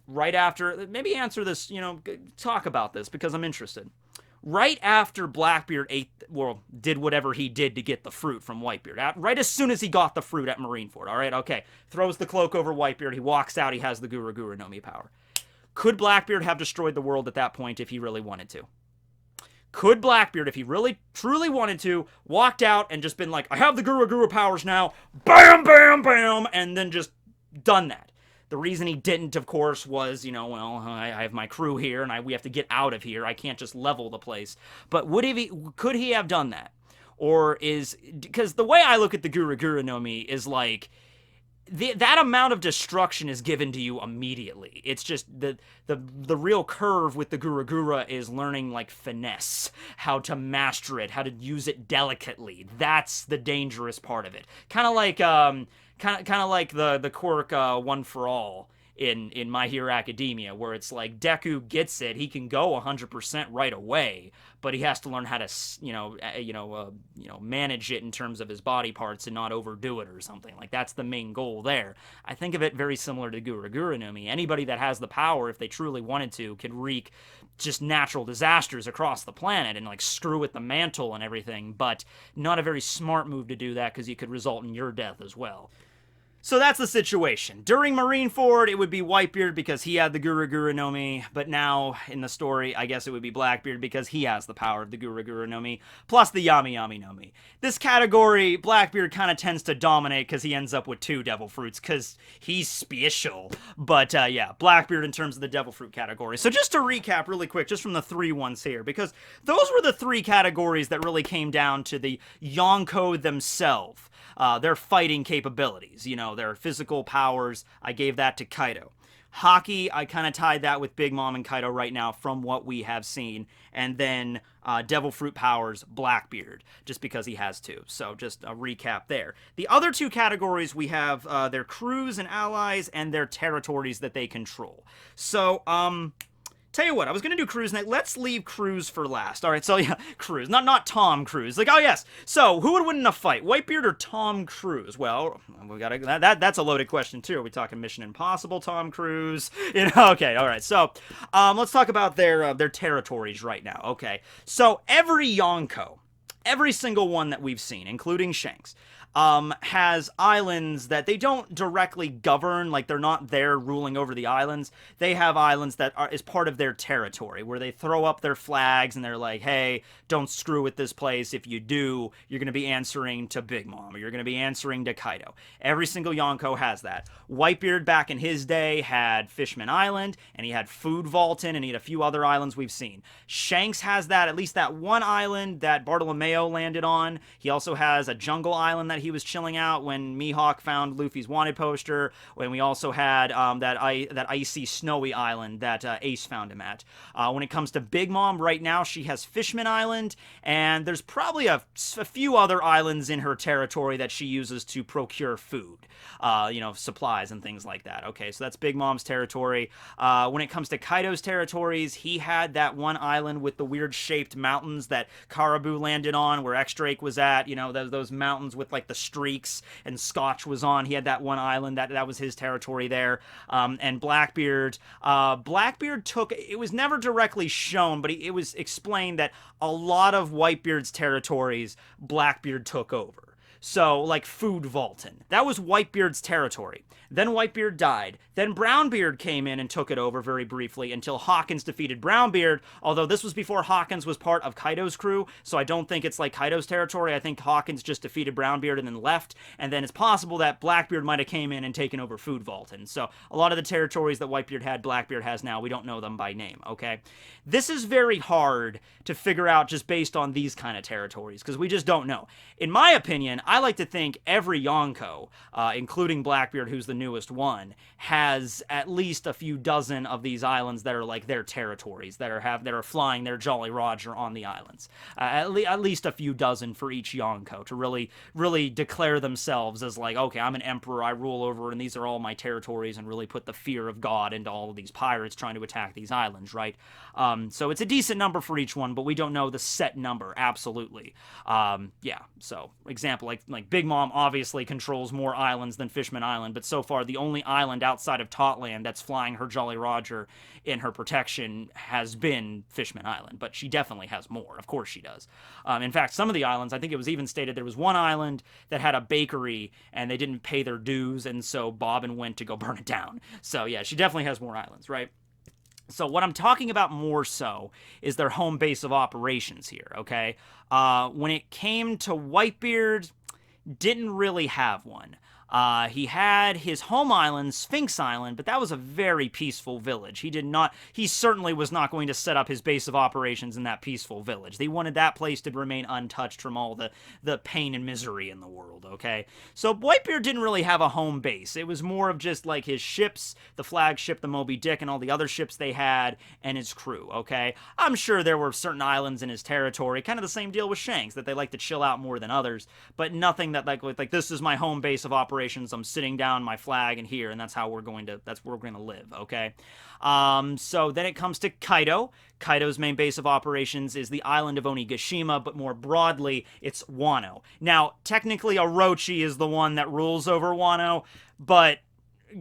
right after, maybe answer this, talk about this, because I'm interested. Right after Blackbeard did whatever he did to get the fruit from Whitebeard, right as soon as he got the fruit at Marineford, all right, okay, throws the cloak over Whitebeard, he walks out, he has the Gura Gura no Mi power. Could Blackbeard have destroyed the world at that point if he really wanted to? Could Blackbeard, if he really, truly wanted to, walked out and just been like, I have the Gura Gura powers now, bam, bam, bam, and then just done that? The reason he didn't, of course, was, I have my crew here, and we have to get out of here. I can't just level the place. But could he have done that? Or because the way I look at the Gura Gura no Mi is like, that amount of destruction is given to you immediately. It's just the real curve with the Gura Gura is learning, like, finesse, how to master it, how to use it delicately. That's the dangerous part of it. Kind of like the quirk One for All in My Hero Academia, where it's like Deku gets it, he can go 100% right away, but he has to learn how to manage it in terms of his body parts and not overdo it or something. Like, that's the main goal there. I think of it very similar to Gura Gura no Mi. Anybody that has the power, if they truly wanted to, could wreak just natural disasters across the planet and like screw with the mantle and everything, but not a very smart move to do that, because it could result in your death as well. So that's the situation. During Marineford, it would be Whitebeard because he had the Gura Gura no Mi, but now in the story, I guess it would be Blackbeard because he has the power of the Gura Gura no Mi, plus the Yami Yami no Mi. This category, Blackbeard kind of tends to dominate because he ends up with 2 Devil Fruits because he's special. But yeah, Blackbeard in terms of the Devil Fruit category. So just to recap really quick, just from the 3 ones here, because those were the 3 categories that really came down to the Yonko themselves. Their fighting capabilities, their physical powers. I gave that to Kaido. Haki, I kind of tied that with Big Mom and Kaido right now from what we have seen. And then Devil Fruit powers, Blackbeard, just because he has 2. So just a recap there. The other 2 categories, we have their crews and allies and their territories that they control. So, tell you what, I was going to do Cruise next. Let's leave Cruise for last. All right, so yeah, Cruise. Not Tom Cruise. Like, oh yes. So, who would win in a fight? Whitebeard or Tom Cruise? Well, we got that's a loaded question too. Are we talking Mission Impossible Tom Cruise? Okay, all right. So, let's talk about their territories right now. Okay. So, every Yonko, every single one that we've seen, including Shanks, has islands that they don't directly govern, like they're not there ruling over the islands. They have islands that is part of their territory, where they throw up their flags and they're like, hey, don't screw with this place. If you do, you're going to be answering to Big Mom, or you're going to be answering to Kaido. Every single Yonko has that. Whitebeard back in his day had Fishman Island, and he had Food Vaulton, and he had a few other islands we've seen. Shanks has that, at least that one island that Bartolomeo landed on. He also has a jungle island that he was chilling out when Mihawk found Luffy's wanted poster, when we also had that icy snowy island that Ace found him at. When it comes to Big Mom, right now she has Fishman Island, and there's probably a few other islands in her territory that she uses to procure food, supplies and things like that. Okay, so that's Big Mom's territory. When it comes to Kaido's territories, he had that one island with the weird shaped mountains that Karabu landed on, where X-Drake was at, those mountains with like the streaks, and Scotch was on. He had that one island that was his territory there. And Blackbeard took, it was never directly shown, but it was explained that a lot of Whitebeard's territories Blackbeard took over. So, like Food Vaulton, that was Whitebeard's territory. Then Whitebeard died. Then Brownbeard came in and took it over very briefly until Hawkins defeated Brownbeard, although this was before Hawkins was part of Kaido's crew, so I don't think it's like Kaido's territory. I think Hawkins just defeated Brownbeard and then left, and then it's possible that Blackbeard might have came in and taken over Food Vaulton. So a lot of the territories that Whitebeard had, Blackbeard has now. We don't know them by name, okay? This is very hard to figure out just based on these kind of territories, because we just don't know. In my opinion, I like to think every Yonko, including Blackbeard, who's the newest one, has at least a few dozen of these islands that are like their territories, that are flying their Jolly Roger on the islands. At least a few dozen for each Yonko to really declare themselves as like, okay, I'm an emperor, I rule over, and these are all my territories, and really put the fear of God into all of these pirates trying to attack these islands, right? So it's a decent number for each one, but we don't know the set number, absolutely. Yeah, so example, like Big Mom obviously controls more islands than Fishman Island, but so far the only island outside of Totland that's flying her Jolly Roger in her protection has been Fishman Island, but she definitely has more. Of course she does. In fact, some of the islands, I think it was even stated there was one island that had a bakery and they didn't pay their dues, and so Bobbin went to go burn it down. So yeah, she definitely has more islands, right? So what I'm talking about more so is their home base of operations here, okay? When it came to Whitebeard, didn't really have one. He had his home island, Sphinx Island, but that was a very peaceful village. He certainly was not going to set up his base of operations in that peaceful village. They wanted that place to remain untouched from all the pain and misery in the world, okay? So Whitebeard didn't really have a home base. It was more of just like his ships, the flagship, the Moby Dick, and all the other ships they had, and his crew, okay? I'm sure there were certain islands in his territory, kind of the same deal with Shanks, that they like to chill out more than others, but nothing that like this is my home base of operations operations. I'm sitting down my flag and here, and that's how we're going to live, okay? So then it comes to Kaido. Kaido's main base of operations is the island of Onigashima, but more broadly, it's Wano. Now, technically, Orochi is the one that rules over Wano, but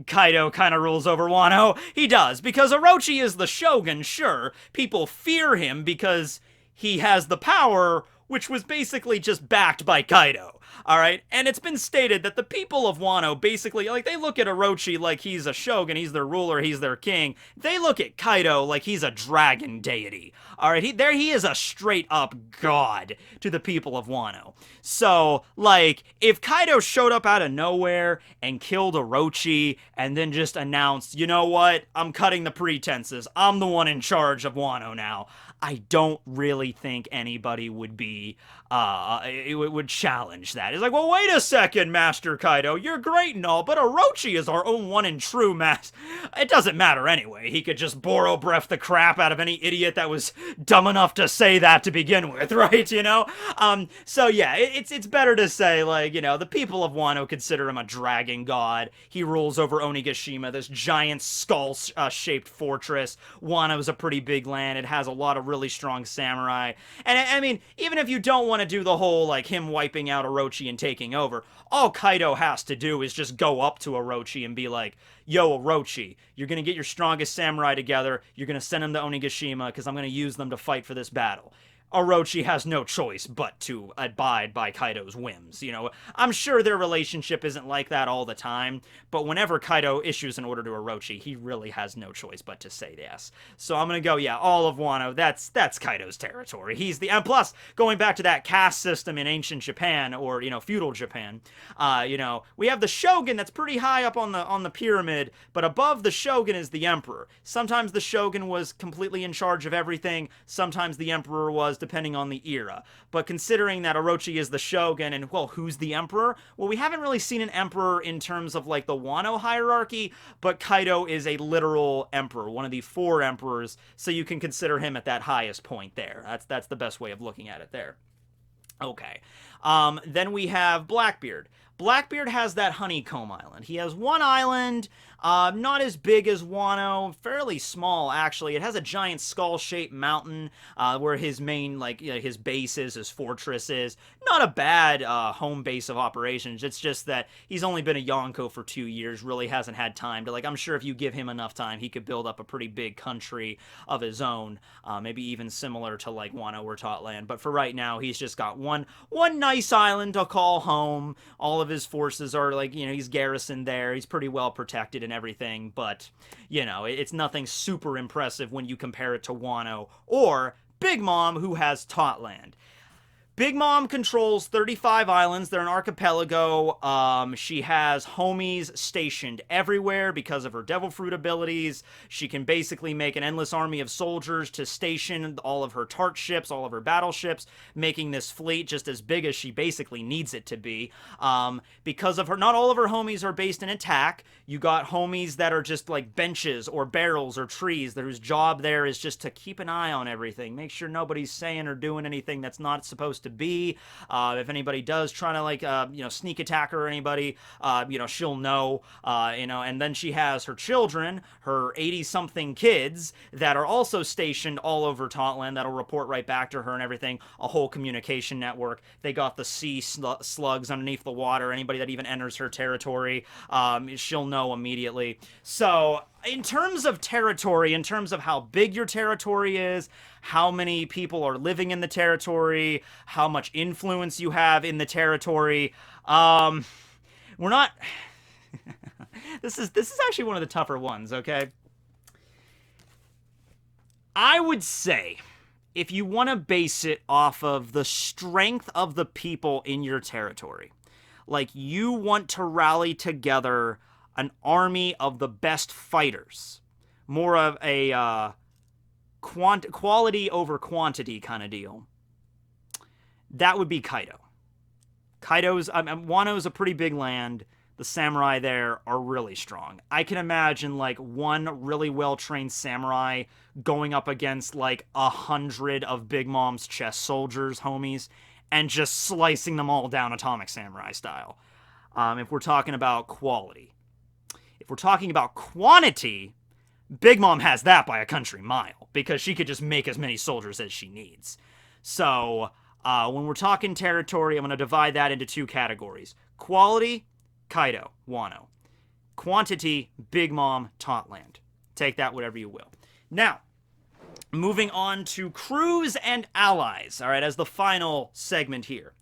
Kaido kind of rules over Wano. He does, because Orochi is the shogun, sure. People fear him because he has the power, which was basically just backed by Kaido. Alright? And it's been stated that the people of Wano basically, like, they look at Orochi like he's a shogun, he's their ruler, he's their king. They look at Kaido like he's a dragon deity. Alright? He is a straight up god to the people of Wano. So, like, if Kaido showed up out of nowhere and killed Orochi and then just announced, you know what, I'm cutting the pretenses, I'm the one in charge of Wano now, I don't really think anybody would be, would challenge that. It's like, well, wait a second, Master Kaido, you're great and all, but Orochi is our own one and true master. It doesn't matter anyway. He could just borrow breath the crap out of any idiot that was dumb enough to say that to begin with, right, you know? So yeah, it's better to say, like, you know, the people of Wano consider him a dragon god. He rules over Onigashima, this giant skull-shaped fortress. Wano's a pretty big land. It has a lot of really strong samurai. And I mean, even if you don't want to do the whole, like, him wiping out Orochi and taking over, all Kaido has to do is just go up to Orochi and be like, yo, Orochi, you're going to get your strongest samurai together, you're going to send them to Onigashima, because I'm going to use them to fight for this battle. Orochi has no choice but to abide by Kaido's whims, you know. I'm sure their relationship isn't like that all the time, but whenever Kaido issues an order to Orochi, he really has no choice but to say yes. So I'm gonna go, yeah, all of Wano, that's Kaido's territory. He's the, and plus, going back to that caste system in ancient Japan, or, you know, feudal Japan, you know, we have the shogun that's pretty high up on the pyramid, but above the shogun is the emperor. Sometimes the shogun was completely in charge of everything, sometimes the emperor was, depending on the era. But considering that Orochi is the shogun and, well, who's the emperor? Well, we haven't really seen an emperor in terms of, like, the Wano hierarchy, but Kaido is a literal emperor, one of the 4 emperors, so you can consider him at that highest point there. That's the best way of looking at it there. Okay. Then we have Blackbeard. Blackbeard has that honeycomb island. He has one island, not as big as Wano, fairly small, actually. It has a giant skull-shaped mountain where his main, like, you know, his base is, his fortress is. Not a bad home base of operations. It's just that he's only been a Yonko for 2 years, really hasn't had time to, like, I'm sure if you give him enough time, he could build up a pretty big country of his own, maybe even similar to, like, Wano or Totland. But for right now, he's just got one nice island to call home. All of his forces are, like, you know, he's garrisoned there. He's pretty well protected and everything, but, you know, it's nothing super impressive when you compare it to Wano or Big Mom, who has Totland. Big Mom controls 35 islands. They're an archipelago. She has homies stationed everywhere because of her devil fruit abilities. She can basically make an endless army of soldiers to station all of her tart ships, all of her battleships, making this fleet just as big as she basically needs it to be. Because of her, not all of her homies are based in attack. You got homies that are just like benches or barrels or trees, whose job there is just to keep an eye on everything, make sure nobody's saying or doing anything that's not supposed to be. If anybody does try to, like, you know, sneak attack her or anybody, you know, she'll know, you know. And then she has her children, her 80-something kids that are also stationed all over Totland that'll report right back to her and everything. A whole communication network. They got the sea slugs underneath the water. Anybody that even enters her territory, she'll know immediately. So in terms of territory, in terms of how big your territory is, how many people are living in the territory, how much influence you have in the territory, we're not... This is actually one of the tougher ones, okay? I would say, if you want to base it off of the strength of the people in your territory, like, you want to rally together an army of the best fighters, more of a quality over quantity kind of deal, that would be Kaido. Wano's a pretty big land. The samurai there are really strong. I can imagine, like, one really well-trained samurai going up against, like, 100 of Big Mom's chess soldiers, homies, and just slicing them all down Atomic Samurai style. if we're talking about quality. If we're talking about quantity, Big Mom has that by a country mile, because she could just make as many soldiers as she needs. So, when we're talking territory, I'm going to divide that into 2 categories. Quality, Kaido, Wano. Quantity, Big Mom, Tauntland. Take that whatever you will. Now, moving on to crews and allies, all right, as the final segment here.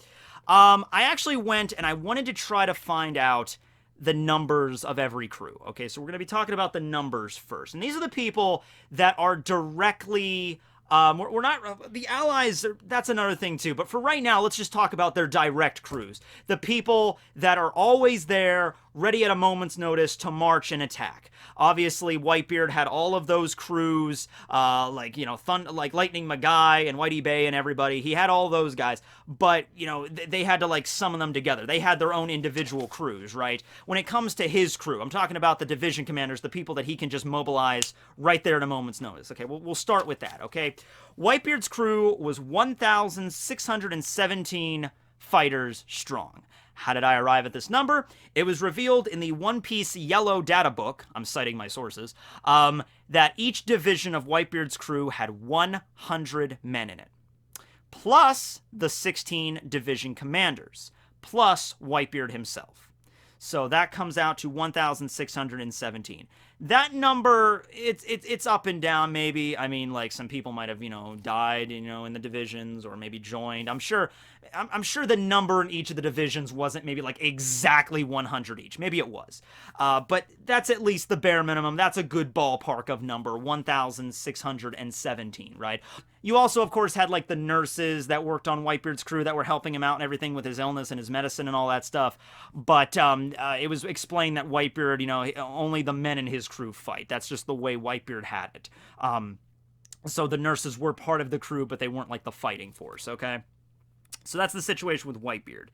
I actually went and I wanted to try to find out the numbers of every crew. Okay, so we're going to be talking about the numbers first. And these are the people that are directly... we're not... The allies, that's another thing too. But for right now, let's just talk about their direct crews. The people that are always there, ready at a moment's notice to march and attack. Obviously, Whitebeard had all of those crews, like, you know, like Lightning Magai and Whitey Bay and everybody. He had all those guys, but, you know, they had to, like, summon them together. They had their own individual crews, right? When it comes to his crew, I'm talking about the division commanders, the people that he can just mobilize right there at a moment's notice. Okay, we'll start with that, okay? Whitebeard's crew was 1,617 fighters strong. How did I arrive at this number? It was revealed in the One Piece Yellow data book, I'm citing my sources, that each division of Whitebeard's crew had 100 men in it, plus the 16 division commanders, plus Whitebeard himself. So that comes out to 1,617. That number, it's up and down, maybe. I mean, like, some people might have, you know, died, you know, in the divisions, or maybe joined. I'm sure the number in each of the divisions wasn't maybe, like, exactly 100 each. Maybe it was. But that's at least the bare minimum. That's a good ballpark of number, 1,617, right? You also, of course, had, like, the nurses that worked on Whitebeard's crew that were helping him out and everything with his illness and his medicine and all that stuff. But it was explained that Whitebeard, you know, only the men in his crew fight. That's just the way Whitebeard had it. So the nurses were part of the crew, but they weren't, like, the fighting force, okay? So that's the situation with Whitebeard.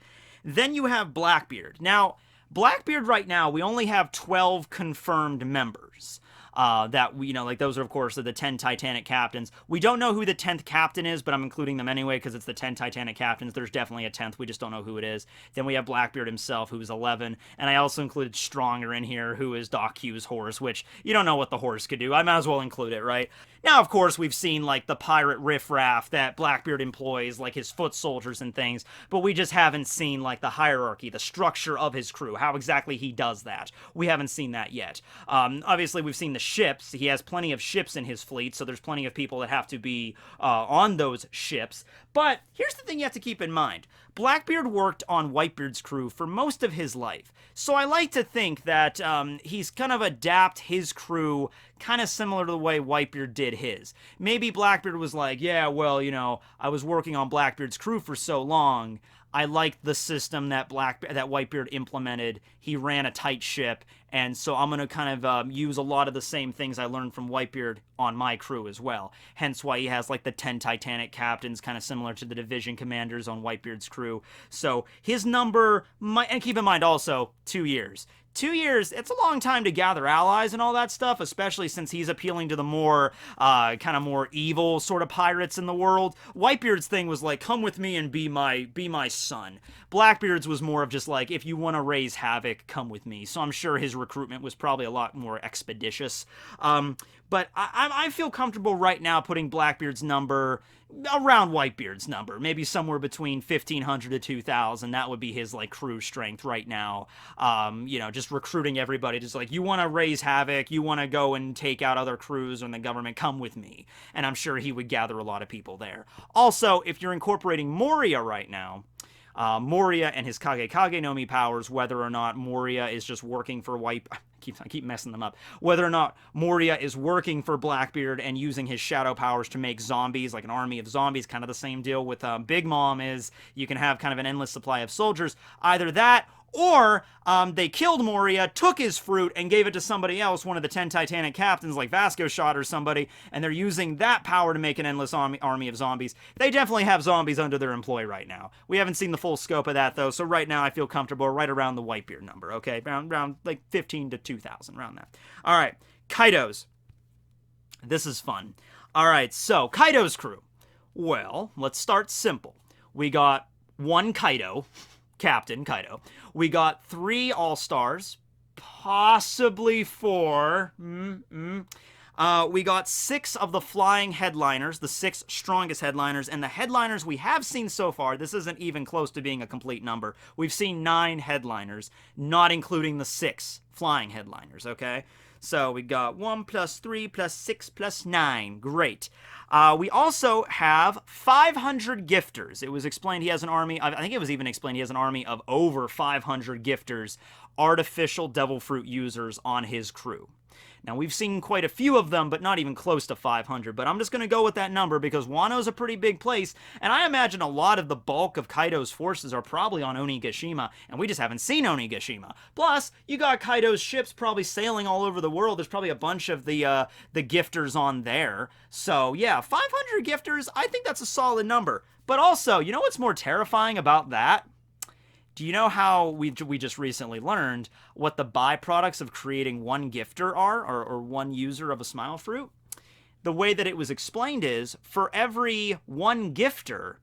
Then you have Blackbeard. Now, Blackbeard right now, we only have 12 confirmed members. That we, you know, like, those are, of course, the 10 Titanic captains. We don't know who the 10th captain is, but I'm including them anyway because it's the 10 Titanic captains. There's definitely a 10th. We just don't know who it is. Then we have Blackbeard himself, who's 11. And I also included Stronger in here, who is Doc Q's horse, which you don't know what the horse could do. I might as well include it, right? Now, of course, we've seen, like, the pirate riffraff that Blackbeard employs, like his foot soldiers and things, but we just haven't seen, like, the hierarchy, the structure of his crew, how exactly he does that. We haven't seen that yet. Obviously, we've seen the ships. He has plenty of ships in his fleet, so there's plenty of people that have to be on those ships. But here's the thing you have to keep in mind. Blackbeard worked on Whitebeard's crew for most of his life, so I like to think that he's kind of adapt his crew kind of similar to the way Whitebeard did his. Maybe Blackbeard was like, yeah, well, you know, I was working on Blackbeard's crew for so long, I liked the system that Whitebeard implemented. He ran a tight ship, and so I'm going to kind of use a lot of the same things I learned from Whitebeard on my crew as well. Hence why he has, like, the 10 Titanic captains, kind of similar to the division commanders on Whitebeard's crew. So his number, and keep in mind also, 2 years. 2 years, it's a long time to gather allies and all that stuff, especially since he's appealing to the more, kind of more evil sort of pirates in the world. Whitebeard's thing was like, come with me and be my son. Blackbeard's was more of just like, if you want to raise havoc, come with me. So I'm sure his recruitment was probably a lot more expeditious. But I feel comfortable right now putting Blackbeard's number around Whitebeard's number, maybe somewhere between 1,500 to 2,000. That would be his, like, crew strength right now. You know, just recruiting everybody, just like, you want to raise havoc, you want to go and take out other crews and the government, come with me. And I'm sure he would gather a lot of people there. Also, if you're incorporating Moria right now, Moria and his Kage no Mi powers, whether or not Moria is just working for I keep messing them up. Whether or not Moria is working for Blackbeard and using his shadow powers to make zombies, like an army of zombies, kind of the same deal with Big Mom is you can have kind of an endless supply of soldiers. Either that, or they killed Moria, took his fruit, and gave it to somebody else, one of the 10 Titanic captains, like Vasco Shot or somebody, and they're using that power to make an endless army of zombies. They definitely have zombies under their employ right now. We haven't seen the full scope of that, though, so right now I feel comfortable right around the Whitebeard number, okay? Around like 15 to 2,000, around that. All right, Kaido's. This is fun. All right, so Kaido's crew. Well, let's start simple. We got one Kaido, Captain Kaido. We got 3 All-Stars, possibly 4. We got 6 of the flying headliners, the 6 strongest headliners, and the headliners we have seen so far, this isn't even close to being a complete number. We've seen 9 headliners, not including the 6 flying headliners, okay? So we got 1 plus 3 plus 6 plus 9. Great. We also have 500 gifters. It was explained he has an army, I think it was even explained he has an army of over 500 gifters, artificial devil fruit users on his crew. Now, we've seen quite a few of them, but not even close to 500. But I'm just going to go with that number because Wano's a pretty big place, and I imagine a lot of the bulk of Kaido's forces are probably on Onigashima, and we just haven't seen Onigashima. Plus, you got Kaido's ships probably sailing all over the world. There's probably a bunch of the gifters on there. So, yeah, 500 gifters, I think that's a solid number. But also, you know what's more terrifying about that? Do you know how we just recently learned what the byproducts of creating one gifter are, or one user of a smile fruit? The way that it was explained is, for every 1 gifter,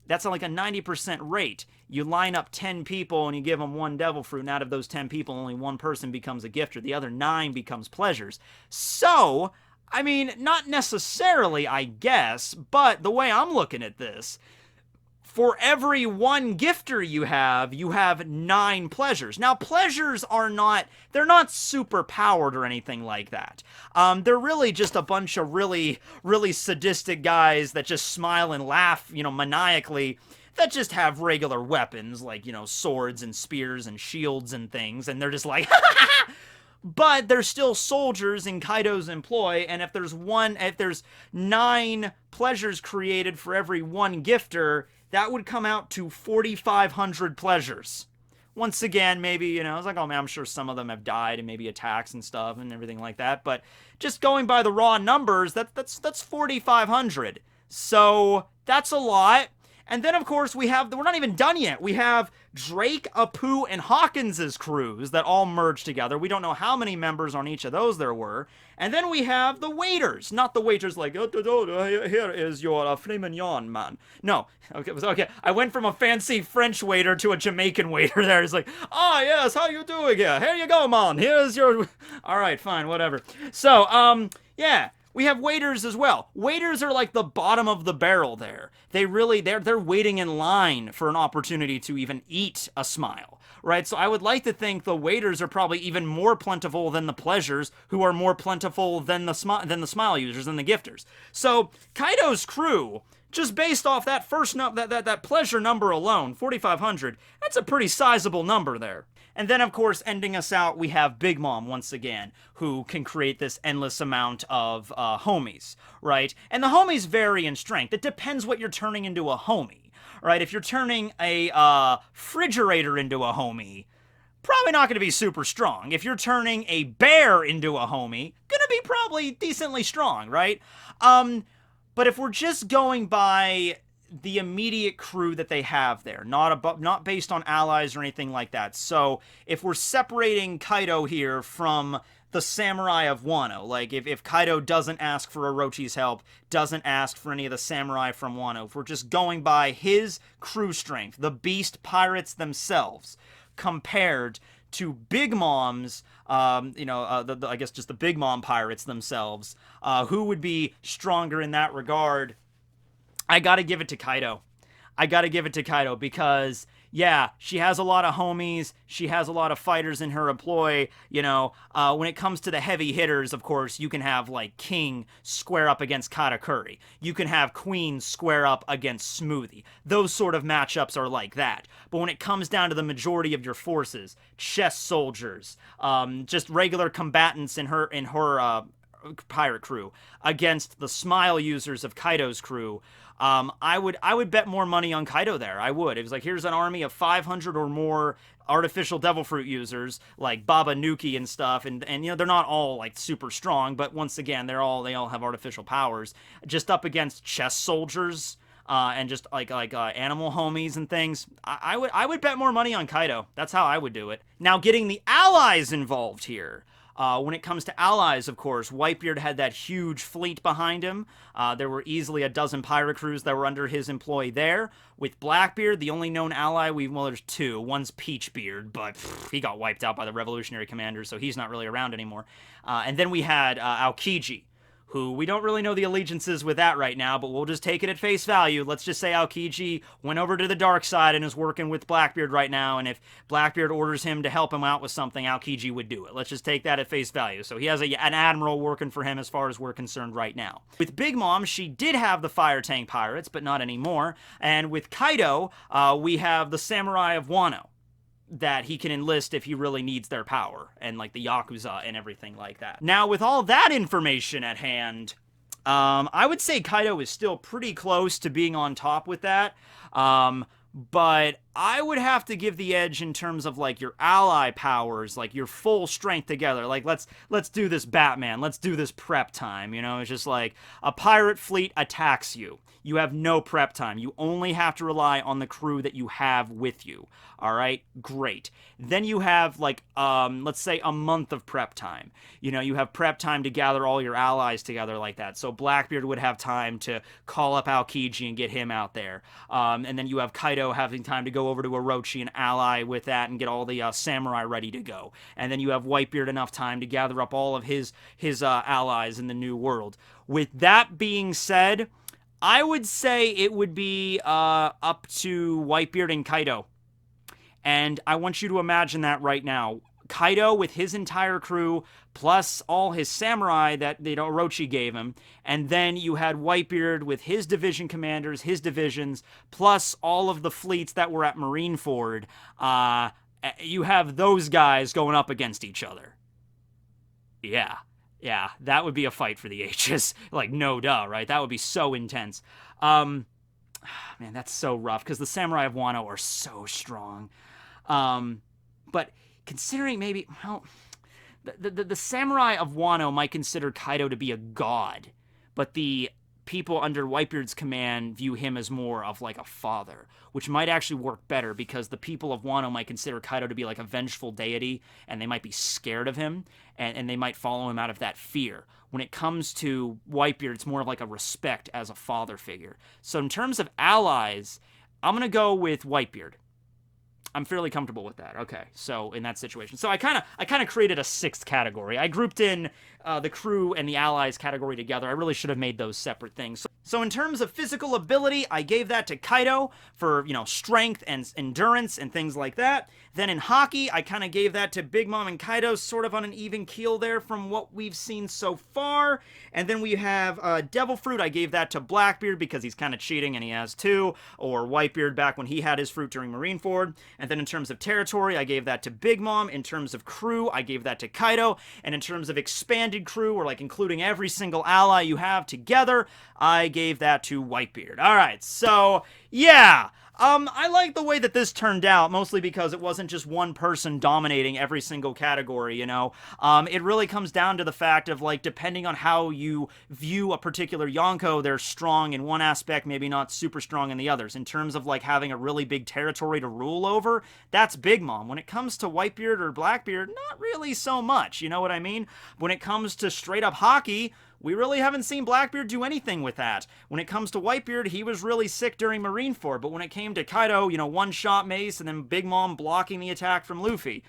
that's like a 90% rate. You line up 10 people and you give them 1 devil fruit, and out of those 10 people, only 1 person becomes a gifter. The other 9 becomes pleasures. So, I mean, not necessarily, I guess, but the way I'm looking at this, for every 1 gifter you have 9 pleasures. Now, pleasures are not, they're not super powered or anything like that. They're really just a bunch of really sadistic guys that just smile and laugh, you know, maniacally, that just have regular weapons, like, you know, swords and spears and shields and things, and they're just like, but they're still soldiers in Kaido's employ, and if there's 9 pleasures created for every 1 gifter, that would come out to 4,500 pleasures. Once again, maybe, you know, it's like, oh man, I'm sure some of them have died and maybe attacks and stuff and everything like that. But just going by the raw numbers, that's 4,500. So that's a lot. And then, of course, we're not even done yet. We have Drake, Apu, and Hawkins' crews that all merged together. We don't know how many members on each of those there were. And then we have the waiters. Not the waiters like, oh, here is your filet mignon, man. No. Okay. I went from a fancy French waiter to a Jamaican waiter there. It's like, yes, how you doing here? Here you go, man. Here's your... All right, fine, whatever. So, yeah. We have waiters as well. Waiters are like the bottom of the barrel there. They're waiting in line for an opportunity to even eat a smile, right? So I would like to think the waiters are probably even more plentiful than the pleasures, who are more plentiful than the smile users and the gifters. So Kaido's crew, just based off that first that pleasure number alone, 4,500, that's a pretty sizable number there. And then, of course, ending us out, we have Big Mom, once again, who can create this endless amount of homies, right? And the homies vary in strength. It depends what you're turning into a homie, right? If you're turning a refrigerator into a homie, probably not going to be super strong. If you're turning a bear into a homie, going to be probably decently strong, right? But if we're just going by the immediate crew that they have there, not based on allies or anything like that. So if we're separating Kaido here from the samurai of Wano, like if Kaido doesn't ask for Orochi's help, doesn't ask for any of the samurai from Wano, if we're just going by his crew strength, the beast pirates themselves, compared to Big Mom's, I guess just the Big Mom pirates themselves, who would be stronger in that regard? I gotta give it to Kaido. Because, yeah, she has a lot of homies. She has a lot of fighters in her employ. You know, when it comes to the heavy hitters, of course, you can have, like, King square up against Katakuri. You can have Queen square up against Smoothie. Those sort of matchups are like that. But when it comes down to the majority of your forces, chess soldiers, just regular combatants in her pirate crew against the smile users of Kaido's crew, I would bet more money on Kaido there. I would. It was like, here's an army of 500 or more artificial devil fruit users, like Baba Nuki and stuff, and you know, they're not all like super strong, but once again, they all have artificial powers, just up against chess soldiers, and just like animal homies and things. I would bet more money on Kaido. That's how I would do it. Now, getting the allies involved here. When it comes to allies, of course, Whitebeard had that huge fleet behind him. There were easily a dozen pirate crews that were under his employ there. With Blackbeard, the only known ally, well, there's two. One's Peachbeard, but he got wiped out by the Revolutionary Commanders, so he's not really around anymore. And then we had Aokiji, who we don't really know the allegiances with that right now, but we'll just take it at face value. Let's just say Aokiji went over to the dark side and is working with Blackbeard right now, and if Blackbeard orders him to help him out with something, Aokiji would do it. Let's just take that at face value. So he has an admiral working for him as far as we're concerned right now. With Big Mom, she did have the fire tank pirates, but not anymore. And with Kaido, we have the Samurai of Wano that he can enlist if he really needs their power, and like the Yakuza and everything like that. Now, with all that information at hand, I would say Kaido is still pretty close to being on top with that, but I would have to give the edge in terms of like your ally powers, like your full strength together. Like let's do this Batman, let's do this prep time, you know? It's just like a pirate fleet attacks you. You have no prep time. You only have to rely on the crew that you have with you. All right, great. Then you have like, let's say a month of prep time. You know, you have prep time to gather all your allies together like that. So Blackbeard would have time to call up Aokiji and get him out there. And then you have Kaido having time to go over to Orochi and ally with that and get all the samurai ready to go. And then you have Whitebeard enough time to gather up all of his allies in the new world. With that being said, I would say it would be up to Whitebeard and Kaido. And I want you to imagine that right now. Kaido with his entire crew, plus all his samurai that Orochi gave him. And then you had Whitebeard with his division commanders, his divisions, plus all of the fleets that were at Marineford. You have those guys going up against each other. Yeah, that would be a fight for the ages. Like, no duh, right? That would be so intense. Man, that's so rough, because the Samurai of Wano are so strong. But considering maybe, well, the Samurai of Wano might consider Kaido to be a god, but the people under Whitebeard's command view him as more of like a father, which might actually work better, because the people of Wano might consider Kaido to be like a vengeful deity, and they might be scared of him, and they might follow him out of that fear. When it comes to Whitebeard, it's more of like a respect as a father figure. So in terms of allies, I'm going to go with Whitebeard. I'm fairly comfortable with that. Okay, so in that situation. So I kind of created a sixth category. I grouped in the crew and the allies category together. I really should have made those separate things. So in terms of physical ability, I gave that to Kaido for, you know, strength and endurance and things like that. Then in Haki, I kind of gave that to Big Mom and Kaido, sort of on an even keel there from what we've seen so far. And then we have Devil Fruit. I gave that to Blackbeard because he's kind of cheating and he has two, or Whitebeard back when he had his fruit during Marineford. And then in terms of territory, I gave that to Big Mom. In terms of crew, I gave that to Kaido. And in terms of expanded crew, or like including every single ally you have together, I gave that to Whitebeard. All right, so yeah. I like the way that this turned out, mostly because it wasn't just one person dominating every single category, you know? It really comes down to the fact of, like, depending on how you view a particular Yonko, they're strong in one aspect, maybe not super strong in the others. In terms of, like, having a really big territory to rule over, that's Big Mom. When it comes to Whitebeard or Blackbeard, not really so much, you know what I mean? When it comes to straight-up Haki, we really haven't seen Blackbeard do anything with that. When it comes to Whitebeard, he was really sick during Marineford, but when it came to Kaido, you know, one-shot mace and then Big Mom blocking the attack from Luffy.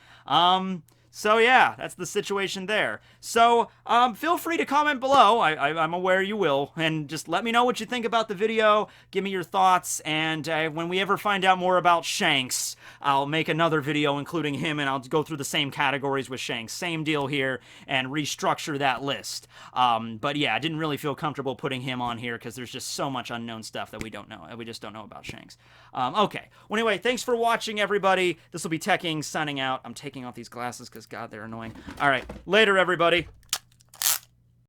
So yeah, that's the situation there. So, feel free to comment below. I'm aware you will. And just let me know what you think about the video. Give me your thoughts. And when we ever find out more about Shanks, I'll make another video including him, and I'll go through the same categories with Shanks. Same deal here, and restructure that list. But yeah, I didn't really feel comfortable putting him on here because there's just so much unknown stuff that we don't know. We just don't know about Shanks. Okay. Well, anyway, thanks for watching, everybody. This will be Tekking signing out. I'm taking off these glasses because, God, they're annoying. All right. Later, everybody.